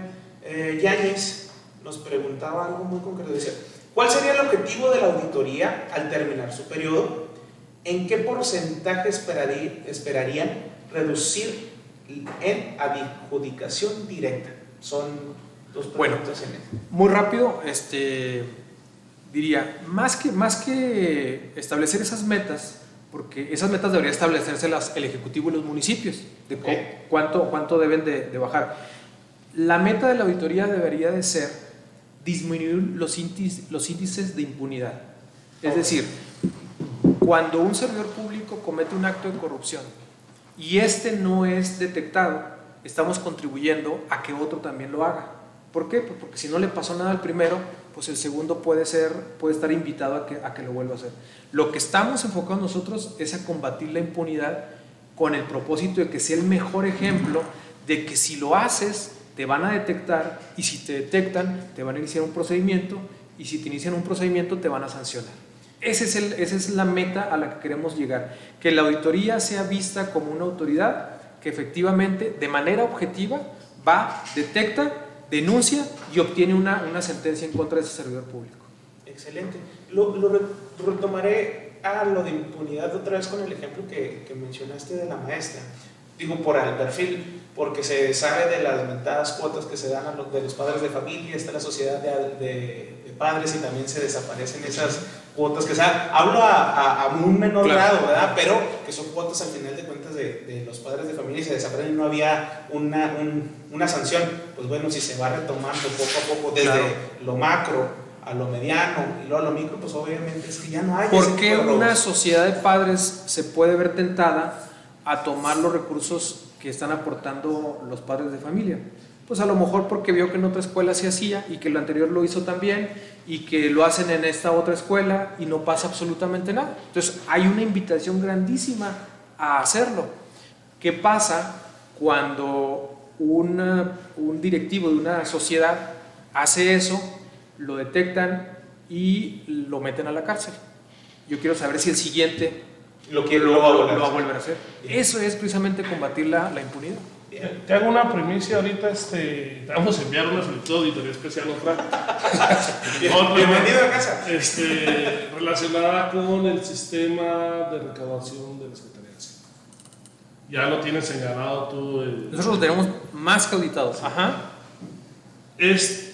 Yáñez. Nos preguntaba algo muy concreto. Dice, ¿cuál sería el objetivo de la auditoría al terminar su periodo? ¿En qué porcentaje esperarían reducir en adjudicación directa? Son dos preguntas en esto. Muy rápido, diría, más que establecer esas metas, porque esas metas deberían establecérselas el Ejecutivo y los municipios, de cuánto deben de bajar. La meta de la auditoría debería de ser disminuir los índices de impunidad. Es decir, cuando un servidor público comete un acto de corrupción y este no es detectado, estamos contribuyendo a que otro también lo haga. ¿Por qué? Pues porque si no le pasó nada al primero, pues el segundo puede estar invitado a que lo vuelva a hacer. Lo que estamos enfocados nosotros es a combatir la impunidad con el propósito de que sea el mejor ejemplo de que si lo haces, te van a detectar y si te detectan, te van a iniciar un procedimiento y si te inician un procedimiento, te van a sancionar. Esa es la meta a la que queremos llegar, que la auditoría sea vista como una autoridad que efectivamente, de manera objetiva, va, detecta, denuncia y obtiene una sentencia en contra de ese servidor público. Excelente. Lo retomaré a lo de impunidad otra vez con el ejemplo que mencionaste de la maestra. Digo, por el perfil, porque se sabe de las mentadas cuotas que se dan de los padres de familia, está la sociedad de padres y también se desaparecen esas cuotas que se dan. Hablo a un menor grado, ¿verdad? Pero que son cuotas al final de cuentas de los padres de familia y se desaparecen y no había una sanción. Pues bueno, si se va retomando poco a poco desde lo macro a lo mediano y luego a lo micro, pues obviamente es que ya no hay. ¿Por qué una sociedad de padres se puede ver tentada a tomar los recursos que están aportando los padres de familia? Pues a lo mejor porque vio que en otra escuela se hacía y que lo anterior lo hizo también y que lo hacen en esta otra escuela y no pasa absolutamente nada. Entonces hay una invitación grandísima a hacerlo. ¿Qué pasa cuando un directivo de una sociedad hace eso, lo detectan y lo meten a la cárcel? Yo quiero saber si el siguiente lo va a volver a hacer. Eso es precisamente combatir la impunidad. Te hago una primicia ahorita, te vamos a enviar una solicitud de auditoría especial, Bienvenido a casa. Relacionada con el sistema de recaudación de la Secretaría de Hacienda. Ya lo tienes señalado tú. Nosotros lo tenemos más que auditados. Ajá.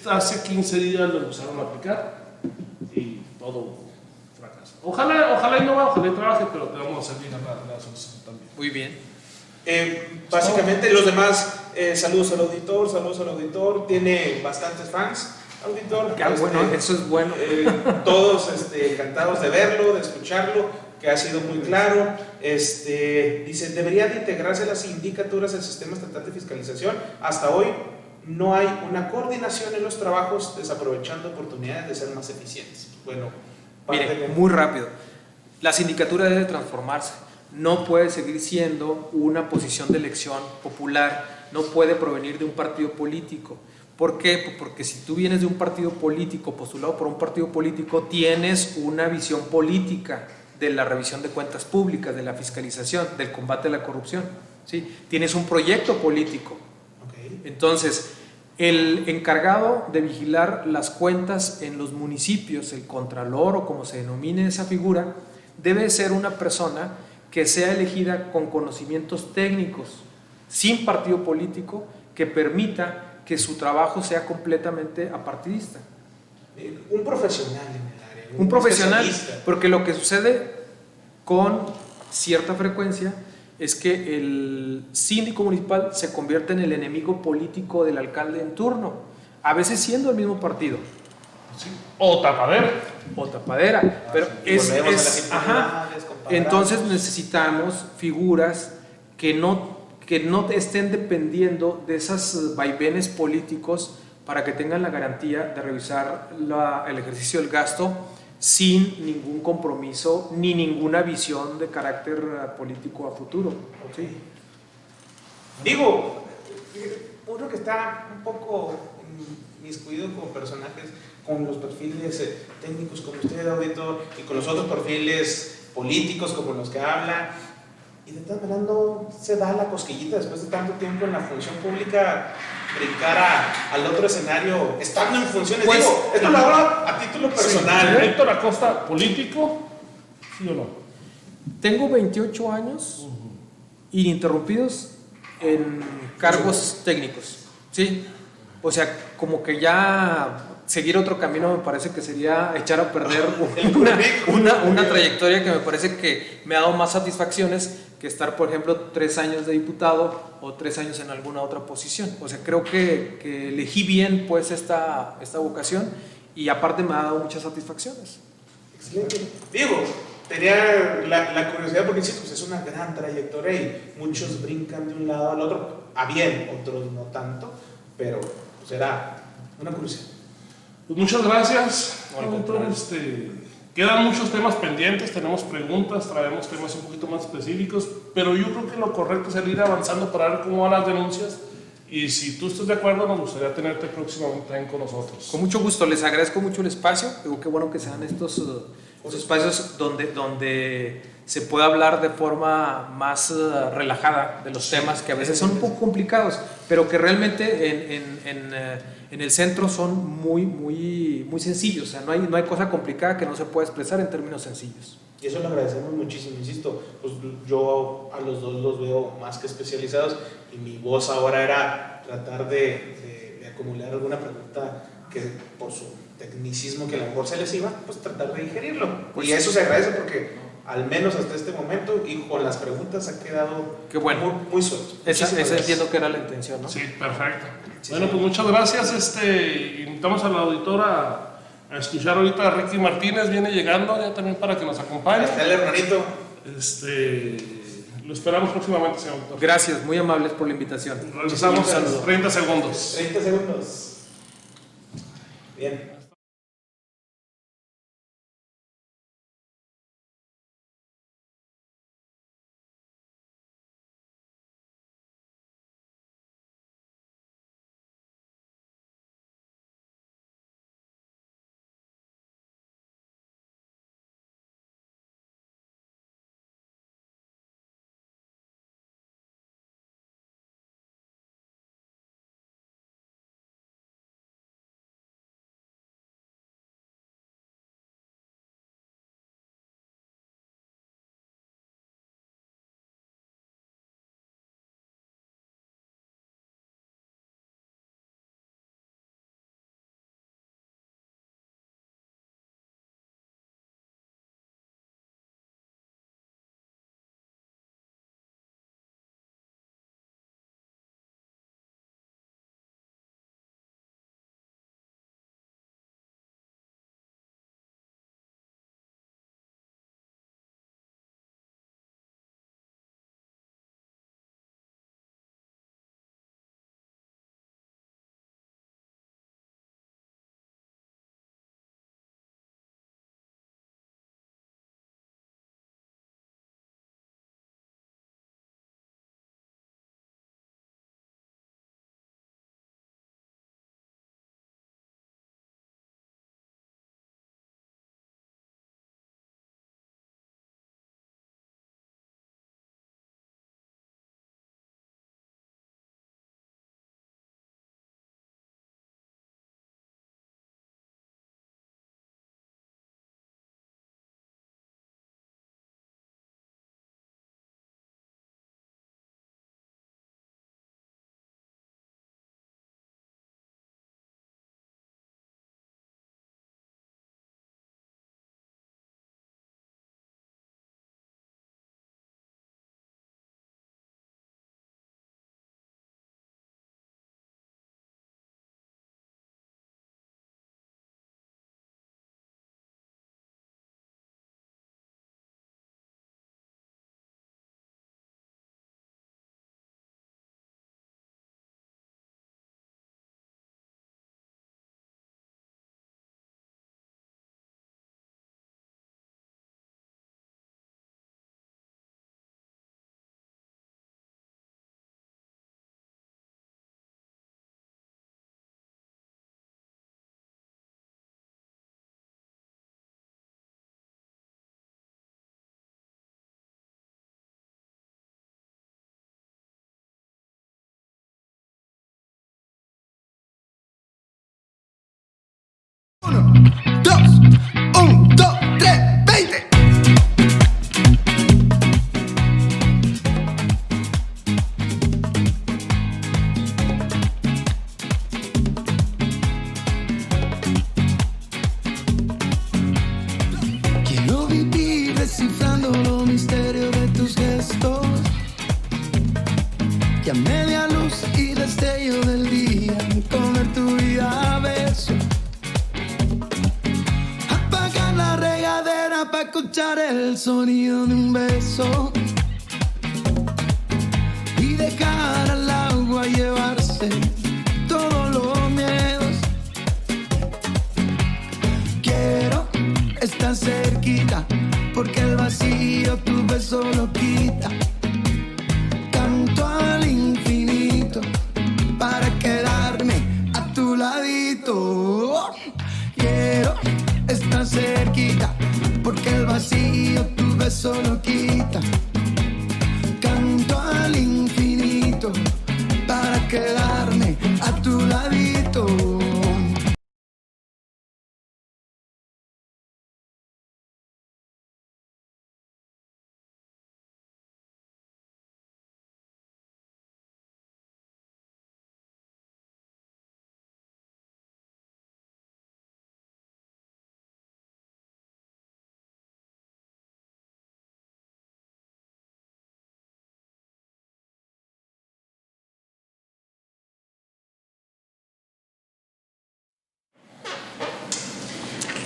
Hace 15 días lo empezaron a aplicar y todo fracaso. Ojalá y no va, ojalá y trabaje, pero te vamos a hacer llegar la solicitud también. Muy bien. Básicamente los demás, saludos al auditor, tiene bastantes fans, auditor. Bueno, eso es bueno. Todos encantados de verlo, de escucharlo, que ha sido muy claro. Dice, debería de integrarse las sindicaturas del sistema estatal de fiscalización. Hasta hoy no hay una coordinación en los trabajos, desaprovechando oportunidades de ser más eficientes. Bueno, mire, muy rápido. La sindicatura debe transformarse. No puede seguir siendo una posición de elección popular, no puede provenir de un partido político. ¿Por qué? Pues porque si tú vienes de un partido político, postulado por un partido político, tienes una visión política de la revisión de cuentas públicas, de la fiscalización, del combate a la corrupción, ¿sí? Tienes un proyecto político. Okay. Entonces, El encargado de vigilar las cuentas en los municipios, el contralor o como se denomine esa figura, debe ser una persona que sea elegida con conocimientos técnicos, sin partido político, que permita que su trabajo sea completamente apartidista. Un profesional en el área. Un profesional, porque lo que sucede con cierta frecuencia es que el síndico municipal se convierte en el enemigo político del alcalde en turno, a veces siendo el mismo partido. Sí. O tapadera. O tapadera, pero entonces necesitamos figuras que no estén dependiendo de esos vaivenes políticos para que tengan la garantía de revisar el ejercicio del gasto sin ningún compromiso ni ninguna visión de carácter político a futuro. ¿Sí? Digo, uno que está un poco miscuido con personajes, con los perfiles técnicos como usted, auditor, y con los otros perfiles políticos como los que habla, y de todas maneras no se da la cosquillita después de tanto tiempo en la función pública brincar al otro escenario estando en funciones. Pues, digo, esto lo hablo a título personal. Sí. Héctor Acosta, político, ¿sí o no? Tengo 28 años ininterrumpidos en cargos técnicos, ¿sí? O sea, como que ya seguir otro camino me parece que sería echar a perder una trayectoria que me parece que me ha dado más satisfacciones que estar, por ejemplo, 3 años de diputado o 3 años en alguna otra posición. O sea, creo que elegí bien pues esta vocación y aparte me ha dado muchas satisfacciones. Excelente. Digo, tenía la curiosidad porque sí, pues es una gran trayectoria y muchos brincan de un lado al otro, a bien, otros no tanto, pero pues era una curiosidad. Pues muchas gracias, auditor. Quedan muchos temas pendientes, tenemos preguntas, traemos temas un poquito más específicos, pero yo creo que lo correcto es ir avanzando para ver cómo van las denuncias. Y si tú estás de acuerdo, nos gustaría tenerte próximamente también con nosotros. Con mucho gusto, les agradezco mucho el espacio. Digo, qué bueno que sean estos espacios donde se pueda hablar de forma más relajada de los temas que a veces son un poco complicados, pero que realmente en el centro son muy sencillos. O sea, no hay cosa complicada que no se pueda expresar en términos sencillos. Y eso lo agradecemos muchísimo, insisto, pues yo a los dos los veo más que especializados y mi voz ahora era tratar de acumular alguna pregunta que por su tecnicismo que a lo mejor se les iba, pues tratar de digerirlo. Y eso se agradece porque al menos hasta este momento y con las preguntas ha quedado muy suelto. Esa entiendo que era la intención, ¿no? Sí, perfecto. Sí, bueno, pues muchas gracias. Invitamos a la auditora a escuchar ahorita a Ricky Martínez, viene llegando ya también para que nos acompañe. Está el hermanito. Lo esperamos próximamente, señor doctor. Gracias, muy amables por la invitación. Regresamos en 30 segundos. 30 segundos. Bien. 2, 1, 2, 3, 20. Quiero vivir descifrando los misterios de tus gestos, que a media luz y destello del día comer tu vida a besos, apagar la regadera para escuchar el sonido de un beso y dejar al agua llevarse todos los miedos. Quiero estar cerquita porque el vacío tu beso lo quita. Canto al infinito para quedarme a tu ladito. Quiero estar cerquita porque el vacío tu beso lo quita. Canto al infinito para quedarme a tu ladito.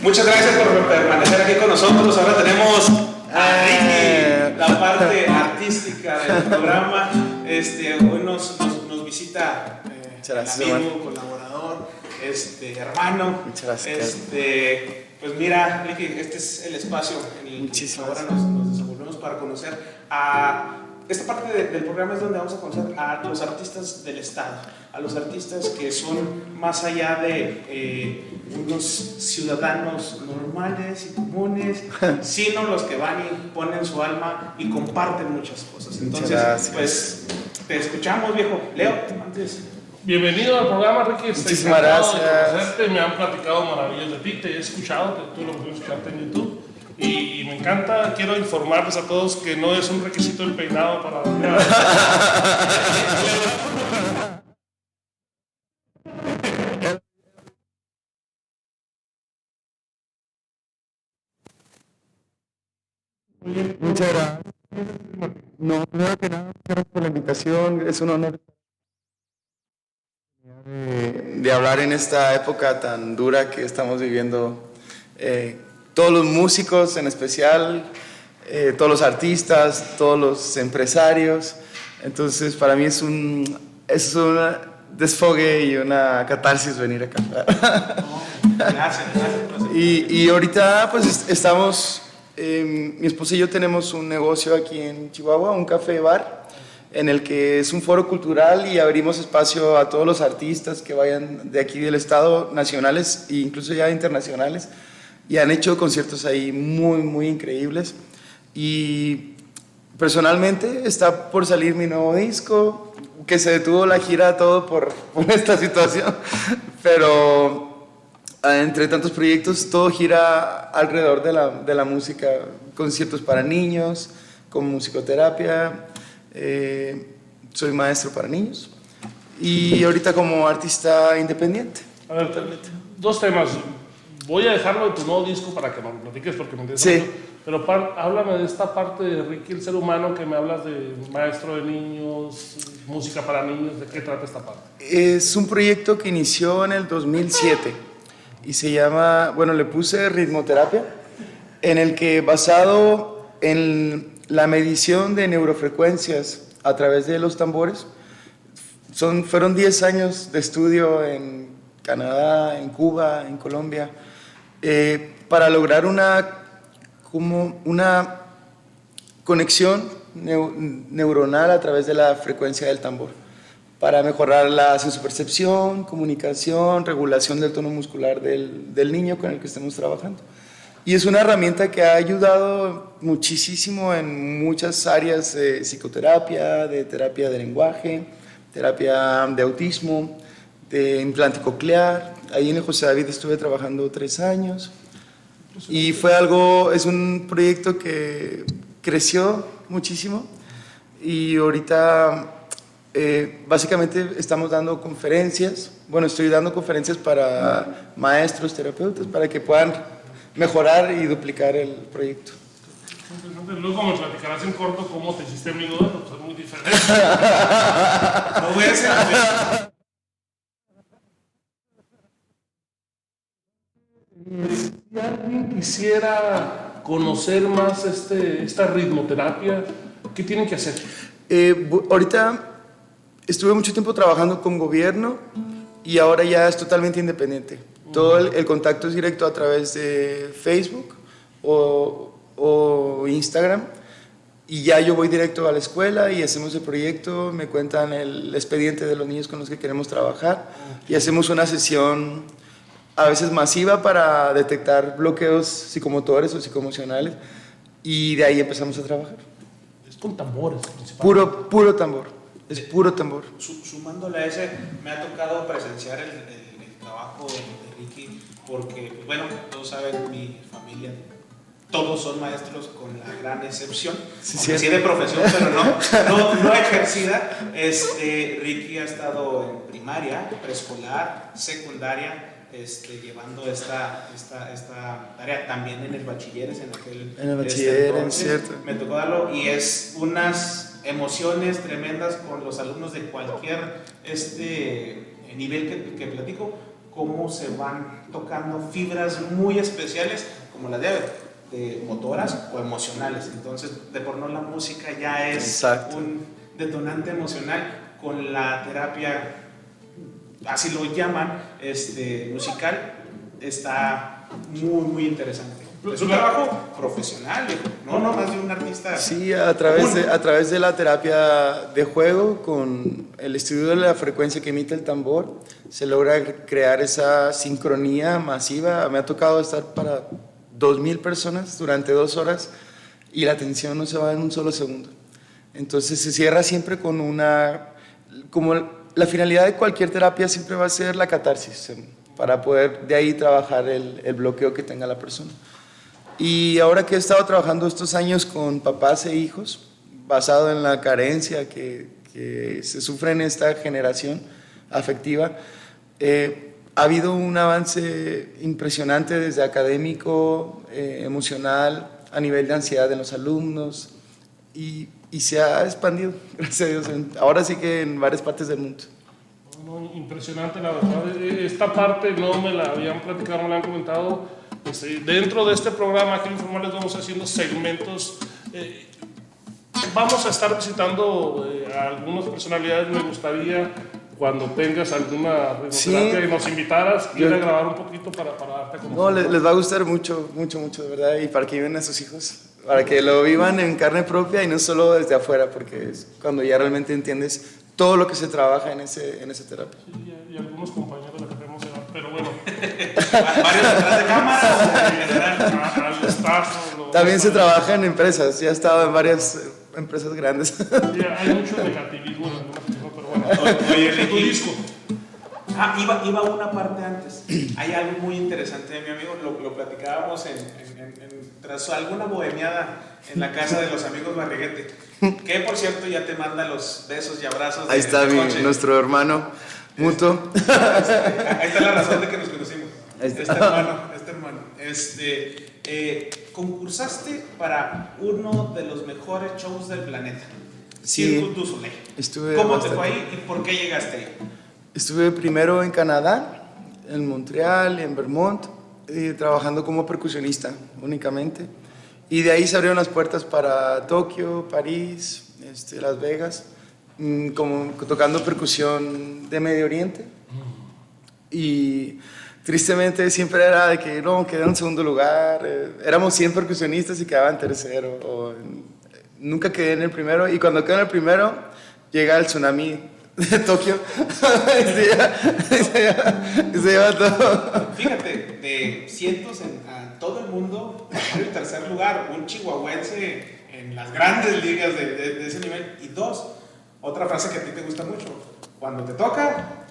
Muchas gracias por permanecer aquí con nosotros. Ahora tenemos a Ricky, la parte artística del programa. Hoy nos visita gracias, amigo, hermano. colaborador, hermano. Muchas gracias. Pues mira, Ricky, este es el espacio en el que ahora nos desenvolvemos para conocer a... Esta parte del programa es donde vamos a conocer a los artistas del Estado, a los artistas que son más allá de unos ciudadanos normales y comunes, sino los que van y ponen su alma y comparten muchas cosas. Entonces, pues, te escuchamos, viejo. Leo, antes... Bienvenido al programa, Ricky. Muchísimas gracias. Me han platicado maravillas de ti, te he escuchado, tú lo puedes escucharte en YouTube. Y me encanta, quiero informarles a todos que no es un requisito el peinado para... Muchas gracias. No, primero que nada, gracias por la invitación. Es un honor de hablar en esta época tan dura que estamos viviendo. Todos los músicos en especial, todos los artistas, todos los empresarios. Entonces, para mí es un desfogue y una catarsis venir acá. Gracias. Y ahorita, pues, estamos... mi esposa y yo tenemos un negocio aquí en Chihuahua, un café bar, en el que es un foro cultural y abrimos espacio a todos los artistas que vayan de aquí del estado, nacionales e incluso ya internacionales, y han hecho conciertos ahí muy, muy increíbles. Y personalmente está por salir mi nuevo disco, que se detuvo la gira todo por esta situación, pero... Entre tantos proyectos, todo gira alrededor de la música, conciertos para niños, con musicoterapia, soy maestro para niños y ahorita como artista independiente. A ver, dos temas. Voy a dejarlo de tu nuevo disco para que me platiques porque me interesa mucho, pero háblame de esta parte de Ricky, el ser humano, que me hablas de maestro de niños, música para niños. ¿De qué trata esta parte? Es un proyecto que inició en el 2007. Y se llama, bueno, le puse ritmoterapia, en el que basado en la medición de neurofrecuencias a través de los tambores, fueron 10 años de estudio en Canadá, en Cuba, en Colombia, para lograr una conexión neuronal a través de la frecuencia del tambor, para mejorar la sensopercepción, comunicación, regulación del tono muscular del niño con el que estemos trabajando. Y es una herramienta que ha ayudado muchísimo en muchas áreas de psicoterapia, de terapia de lenguaje, terapia de autismo, de implante coclear. Ahí en el José David estuve trabajando 3 años. Y es un proyecto que creció muchísimo. Y ahorita básicamente estamos dando conferencias. Bueno, estoy dando conferencias para maestros, terapeutas, para que puedan mejorar y duplicar el proyecto. Luego me platicarás en corto cómo te hiciste amigo de él, pues es muy diferente. No voy a hacer. Si alguien quisiera conocer más esta ritmoterapia, ¿qué tienen que hacer? Ahorita estuve mucho tiempo trabajando con gobierno y ahora ya es totalmente independiente. Todo el contacto es directo a través de Facebook o Instagram, y ya yo voy directo a la escuela y hacemos el proyecto, me cuentan el expediente de los niños con los que queremos trabajar y hacemos una sesión a veces masiva para detectar bloqueos psicomotores o psicoemocionales, y de ahí empezamos a trabajar. Es con tambores principalmente. Puro tambor, es puro tambor. Sumándole a ese, me ha tocado presenciar el trabajo de Ricky, porque, bueno, todos saben, mi familia, todos son maestros con la gran excepción, sí de profesión, pero no ejercida. Ricky ha estado en primaria, preescolar, secundaria, llevando esta tarea también en el bachiller, en el bachiller, es cierto. Me tocó darlo y es unas emociones tremendas con los alumnos de cualquier nivel que platico, cómo se van tocando fibras muy especiales como las de motoras o emocionales. Entonces, de por no la música ya es exacto. Un detonante emocional. Con la terapia, así lo llaman, musical, está muy, muy interesante. Es un trabajo profesional, no más de un artista. Sí, a través de la terapia de juego, con el estudio de la frecuencia que emite el tambor, se logra crear esa sincronía masiva. Me ha tocado estar para 2,000 personas durante 2 horas y la atención no se va en un solo segundo. Entonces se cierra siempre con como la finalidad de cualquier terapia siempre va a ser la catarsis, para poder de ahí trabajar el bloqueo que tenga la persona. Y ahora que he estado trabajando estos años con papás e hijos, basado en la carencia que se sufre en esta generación afectiva, ha habido un avance impresionante desde académico, emocional, a nivel de ansiedad de los alumnos, y se ha expandido, gracias a Dios, ahora sí que en varias partes del mundo. Impresionante, la verdad. Esta parte no me la habían platicado, no me la han comentado. Dentro de este programa, aquí en Informales, vamos haciendo segmentos. Vamos a estar visitando a algunas personalidades. Me gustaría, cuando tengas alguna ritmoterapia y nos invitaras, ir a grabar un poquito para darte a conocer. No, les va a gustar mucho, mucho, mucho, de verdad, y para que vivan a sus hijos, para que lo vivan en carne propia y no solo desde afuera, porque es cuando ya realmente entiendes todo lo que se trabaja en esa terapia. Sí, y algunos compañeros de la que hemos llevado, pero bueno. ¿Varios detrás de cámara? Al staff. También se trabaja en empresas, ya he estado en varias empresas grandes. Sí, hay mucho negativismo en algunas personas, pero bueno. Oye, tu disco. Iba una parte antes. Hay algo muy interesante de mi amigo, lo platicábamos tras alguna bohemiada en la casa de los amigos Barriguete, que por cierto ya te manda los besos y abrazos. Ahí está nuestro hermano mutuo. Ahí está la razón de que nos conocimos. Este hermano. Concursaste para uno de los mejores shows del planeta, Cirque du Soleil. ¿Cómo te fue ahí y por qué llegaste ahí? Estuve primero en Canadá, en Montreal y en Vermont, trabajando como percusionista únicamente. Y de ahí se abrieron las puertas para Tokio, París, Las Vegas, tocando percusión de Medio Oriente. Y tristemente siempre era de que no, quedé en segundo lugar. Éramos 100 percusionistas y quedaba en tercero. Nunca quedé en el primero. Y cuando quedé en el primero, llega el tsunami de Tokio. se lleva todo. Fíjate, de cientos en todo el mundo, el tercer lugar, un chihuahuense en las grandes ligas de ese nivel. Y 2, otra frase que a ti te gusta mucho: cuando te toca,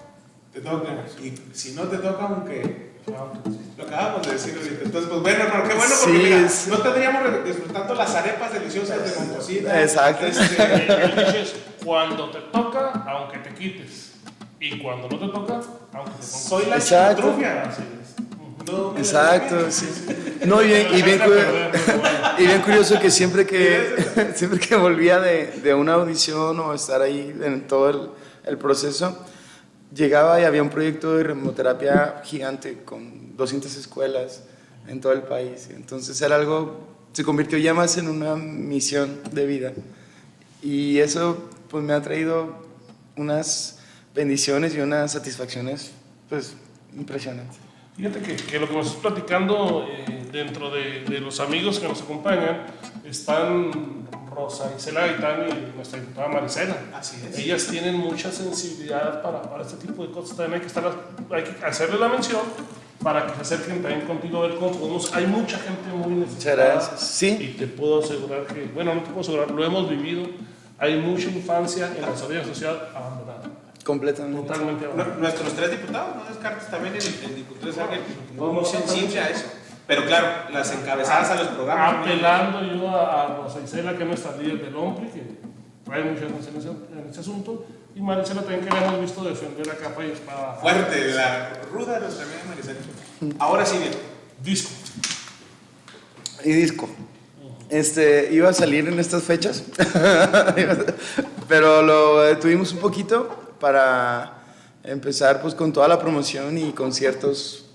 Te toca. Y si no te toca, aunque... Lo acabamos de decir ahorita. Entonces, pues bueno, no, qué bueno, porque Sí, mira, es- no tendríamos disfrutando las arepas deliciosas de Momposina. Exacto. El dicho es, cuando te toca, aunque te quites. Y cuando no te toca, aunque te pongas. Soy la Exacto. chicotrufia. Así es. No me Exacto, la sí. No, y bien curioso que siempre que volvía de una audición o estar ahí en todo el proceso, llegaba y había un proyecto de remoterapia gigante con 200 escuelas en todo el país. Entonces era algo, se convirtió ya más en una misión de vida. Y eso pues me ha traído unas bendiciones y unas satisfacciones pues impresionantes. Fíjate que lo que nos estás platicando dentro de los amigos que nos acompañan están Rosa Isela Gaitán y nuestra diputada Marisela. Así es. Ellas tienen mucha sensibilidad para este tipo de cosas. También hay que hacerle la mención para que se acerquen también contigo a ver cómo podemos. Hay mucha gente muy necesitada. Muchas gracias. Sí. Y te puedo asegurar que, bueno, no te puedo asegurar, lo hemos vivido. Hay mucha infancia en la desarrollo social abandonada. Completamente. Totalmente abandonada. Nuestros 3 diputados, no descartes también el diputado es alguien muy sensible a eso. Pero claro, las encabezadas a los programas. Apelando yo a Rosa Isela, que es nuestra líder del OMPRI, que trae mucha atención en ese asunto, y Marisela también, que la hemos visto defender a capa y espada. Fuerte, la ruda de nuestra amiga Marisela. Ahora sí, bien. Disco. Y disco. Iba a salir en estas fechas, pero lo detuvimos un poquito para empezar pues con toda la promoción y conciertos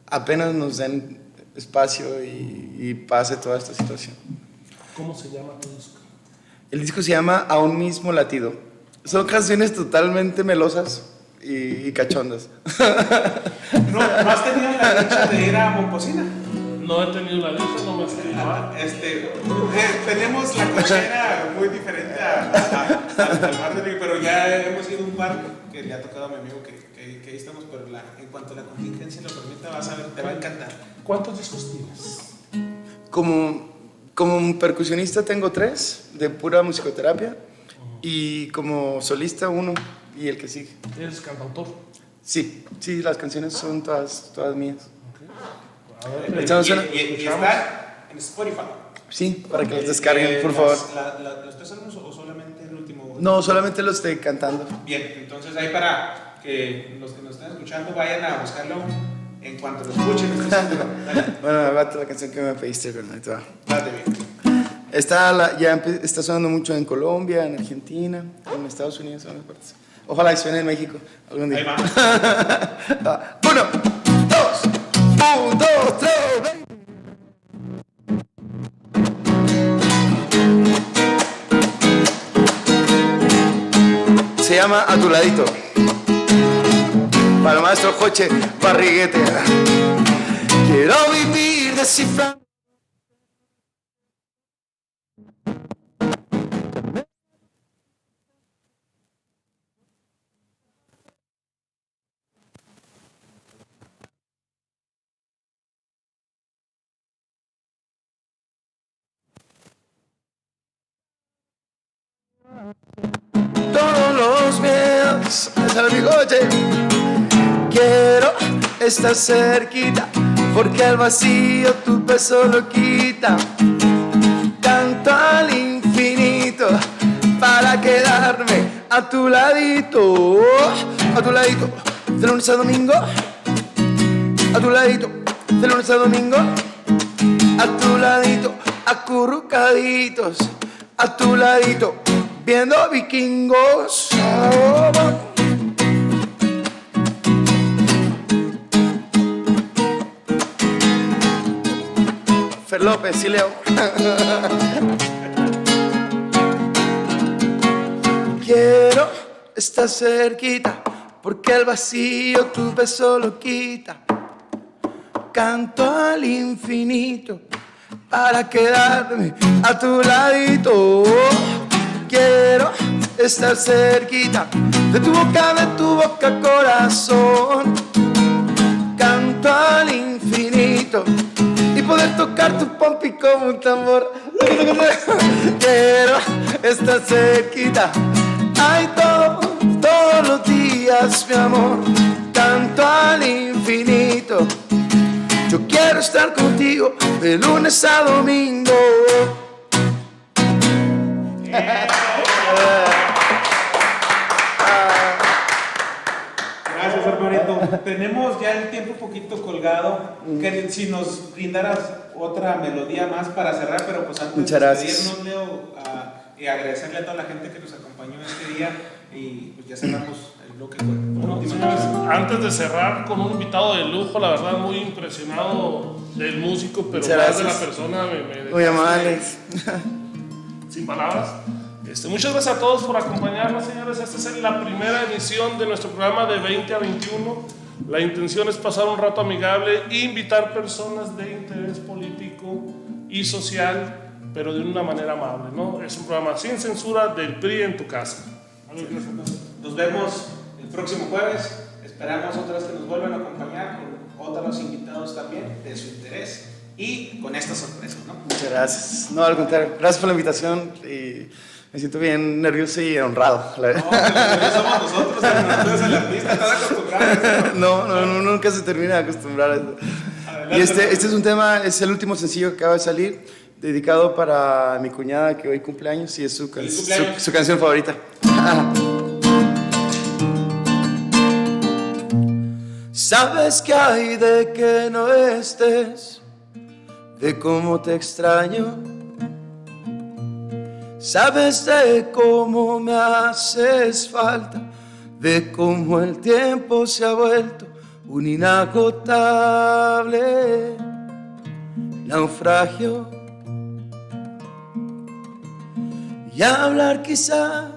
apenas nos den espacio y pase toda esta situación. ¿Cómo se llama tu disco? El disco se llama A un mismo latido. Son canciones totalmente melosas y cachondas. ¿No has tenido la dicha de ir a Momposina? No he tenido la dicha, no me sé. Tenemos la cochera muy diferente al bar de Rico, pero ya hemos ido a un bar que le ha tocado a mi amigo que ahí estamos, pero en cuanto la contingencia lo permita, vas a ver, te va a encantar. ¿Cuántos discos tienes? Como percusionista tengo 3 de pura musicoterapia y como solista 1 y el que sigue. ¿Eres cantautor? Sí, las canciones son todas mías. A ver, Y está en Spotify. Sí, para que los descarguen, por favor. ¿Los 3 álbumes o solamente el último? No, solamente lo estoy cantando. Bien, entonces ahí para que los que nos están escuchando vayan a buscarlo en cuanto lo escuchen. Bueno, va la canción que me pediste, pero ahí te va. Date bien. Está sonando mucho en Colombia, en Argentina, en Estados Unidos, en otras partes. Ojalá y suene en México algún día. Ahí va. 1, 2, 1, 2, 3, ven. Se llama A tu ladito. Para el maestro Joche Barriguete. Quiero vivir descifrando. Todos los miedos al bigote. Quiero estar cerquita, porque el vacío tu peso lo quita. Canto al infinito para quedarme a tu ladito, de lunes a domingo. A tu ladito, de lunes a domingo. A tu ladito, acurrucaditos. A tu ladito, viendo vikingos. Fer López, sí, Leo. Quiero estar cerquita, porque el vacío tu beso lo quita. Canto al infinito para quedarme a tu ladito. Quiero estar cerquita de tu boca, corazón. Canto al infinito y poder tocar tu pompi como un tambor. Quiero estar cerquita, ay, todos los días, mi amor. infinito. Yo quiero estar contigo de lunes a domingo. Gracias, hermanito. Tenemos ya el tiempo un poquito colgado. Que si nos brindaras otra melodía más para cerrar, pero pues antes Muchas de gracias. despedirnos, Leo, y agradecerle a toda la gente que nos acompañó este día y pues ya cerramos el bloque con Bueno, última señores, canción. antes de cerrar con un invitado de lujo, la verdad muy impresionado del músico, pero Muchas más de la gracias. persona Muy amables. sin palabras. Muchas gracias a todos por acompañarnos, señores. Esta es la primera emisión de nuestro programa de 20 a 21. La intención es pasar un rato amigable e invitar personas de interés político y social, pero de una manera amable, ¿no? Es un programa sin censura del PRI en tu casa. Nos vemos el próximo jueves. Esperamos otra vez que nos vuelvan a acompañar con otros invitados también de su interés y con esta sorpresa, ¿no? Muchas gracias. No, al contrario, gracias por la invitación y me siento bien nervioso y honrado. La verdad. No, pero somos nosotros, hermano. El artista está acostumbrado a esto. No, nunca se termina de acostumbrar a eso. Adelante, Y este hermano. es un tema, es el último sencillo que acaba de salir, dedicado para mi cuñada que hoy cumpleaños y es su, ¡Feliz cumpleaños! su canción favorita. Sabes que hay de que no estés, de cómo te extraño. Sabes de cómo me haces falta, de cómo el tiempo se ha vuelto un inagotable naufragio. Y hablar quizá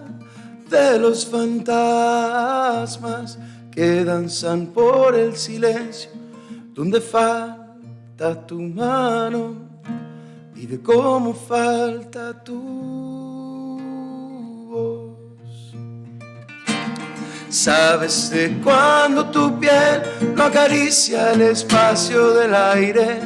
de los fantasmas que danzan por el silencio, donde falta tu mano y de cómo falta tu voz. Sabes de cuando tu piel no acaricia el espacio del aire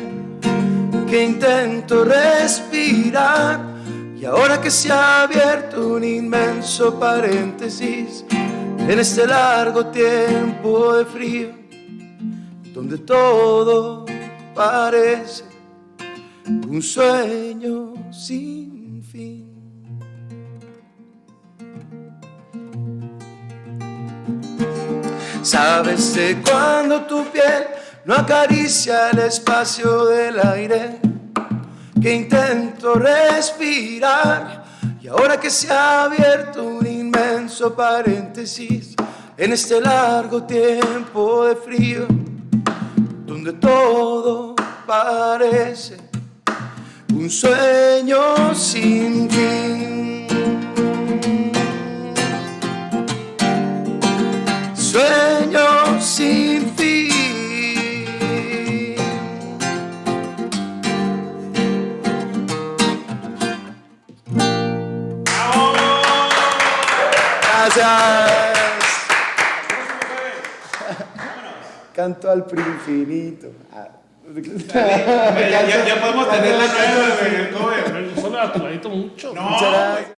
que intento respirar. Y ahora que se ha abierto un inmenso paréntesis en este largo tiempo de frío, donde todo parece un sueño sin fin. Sabes de cuando tu piel no acaricia el espacio del aire que intento respirar. Y ahora que se ha abierto un inmenso paréntesis en este largo tiempo de frío, donde todo parece un sueño sin fin. Sueño sin fin. Gracias. Canto al PRI infinito. Ya podemos tener la nueva, güey, el cover. Solo a tu ladito mucho. No, Muchas gracias.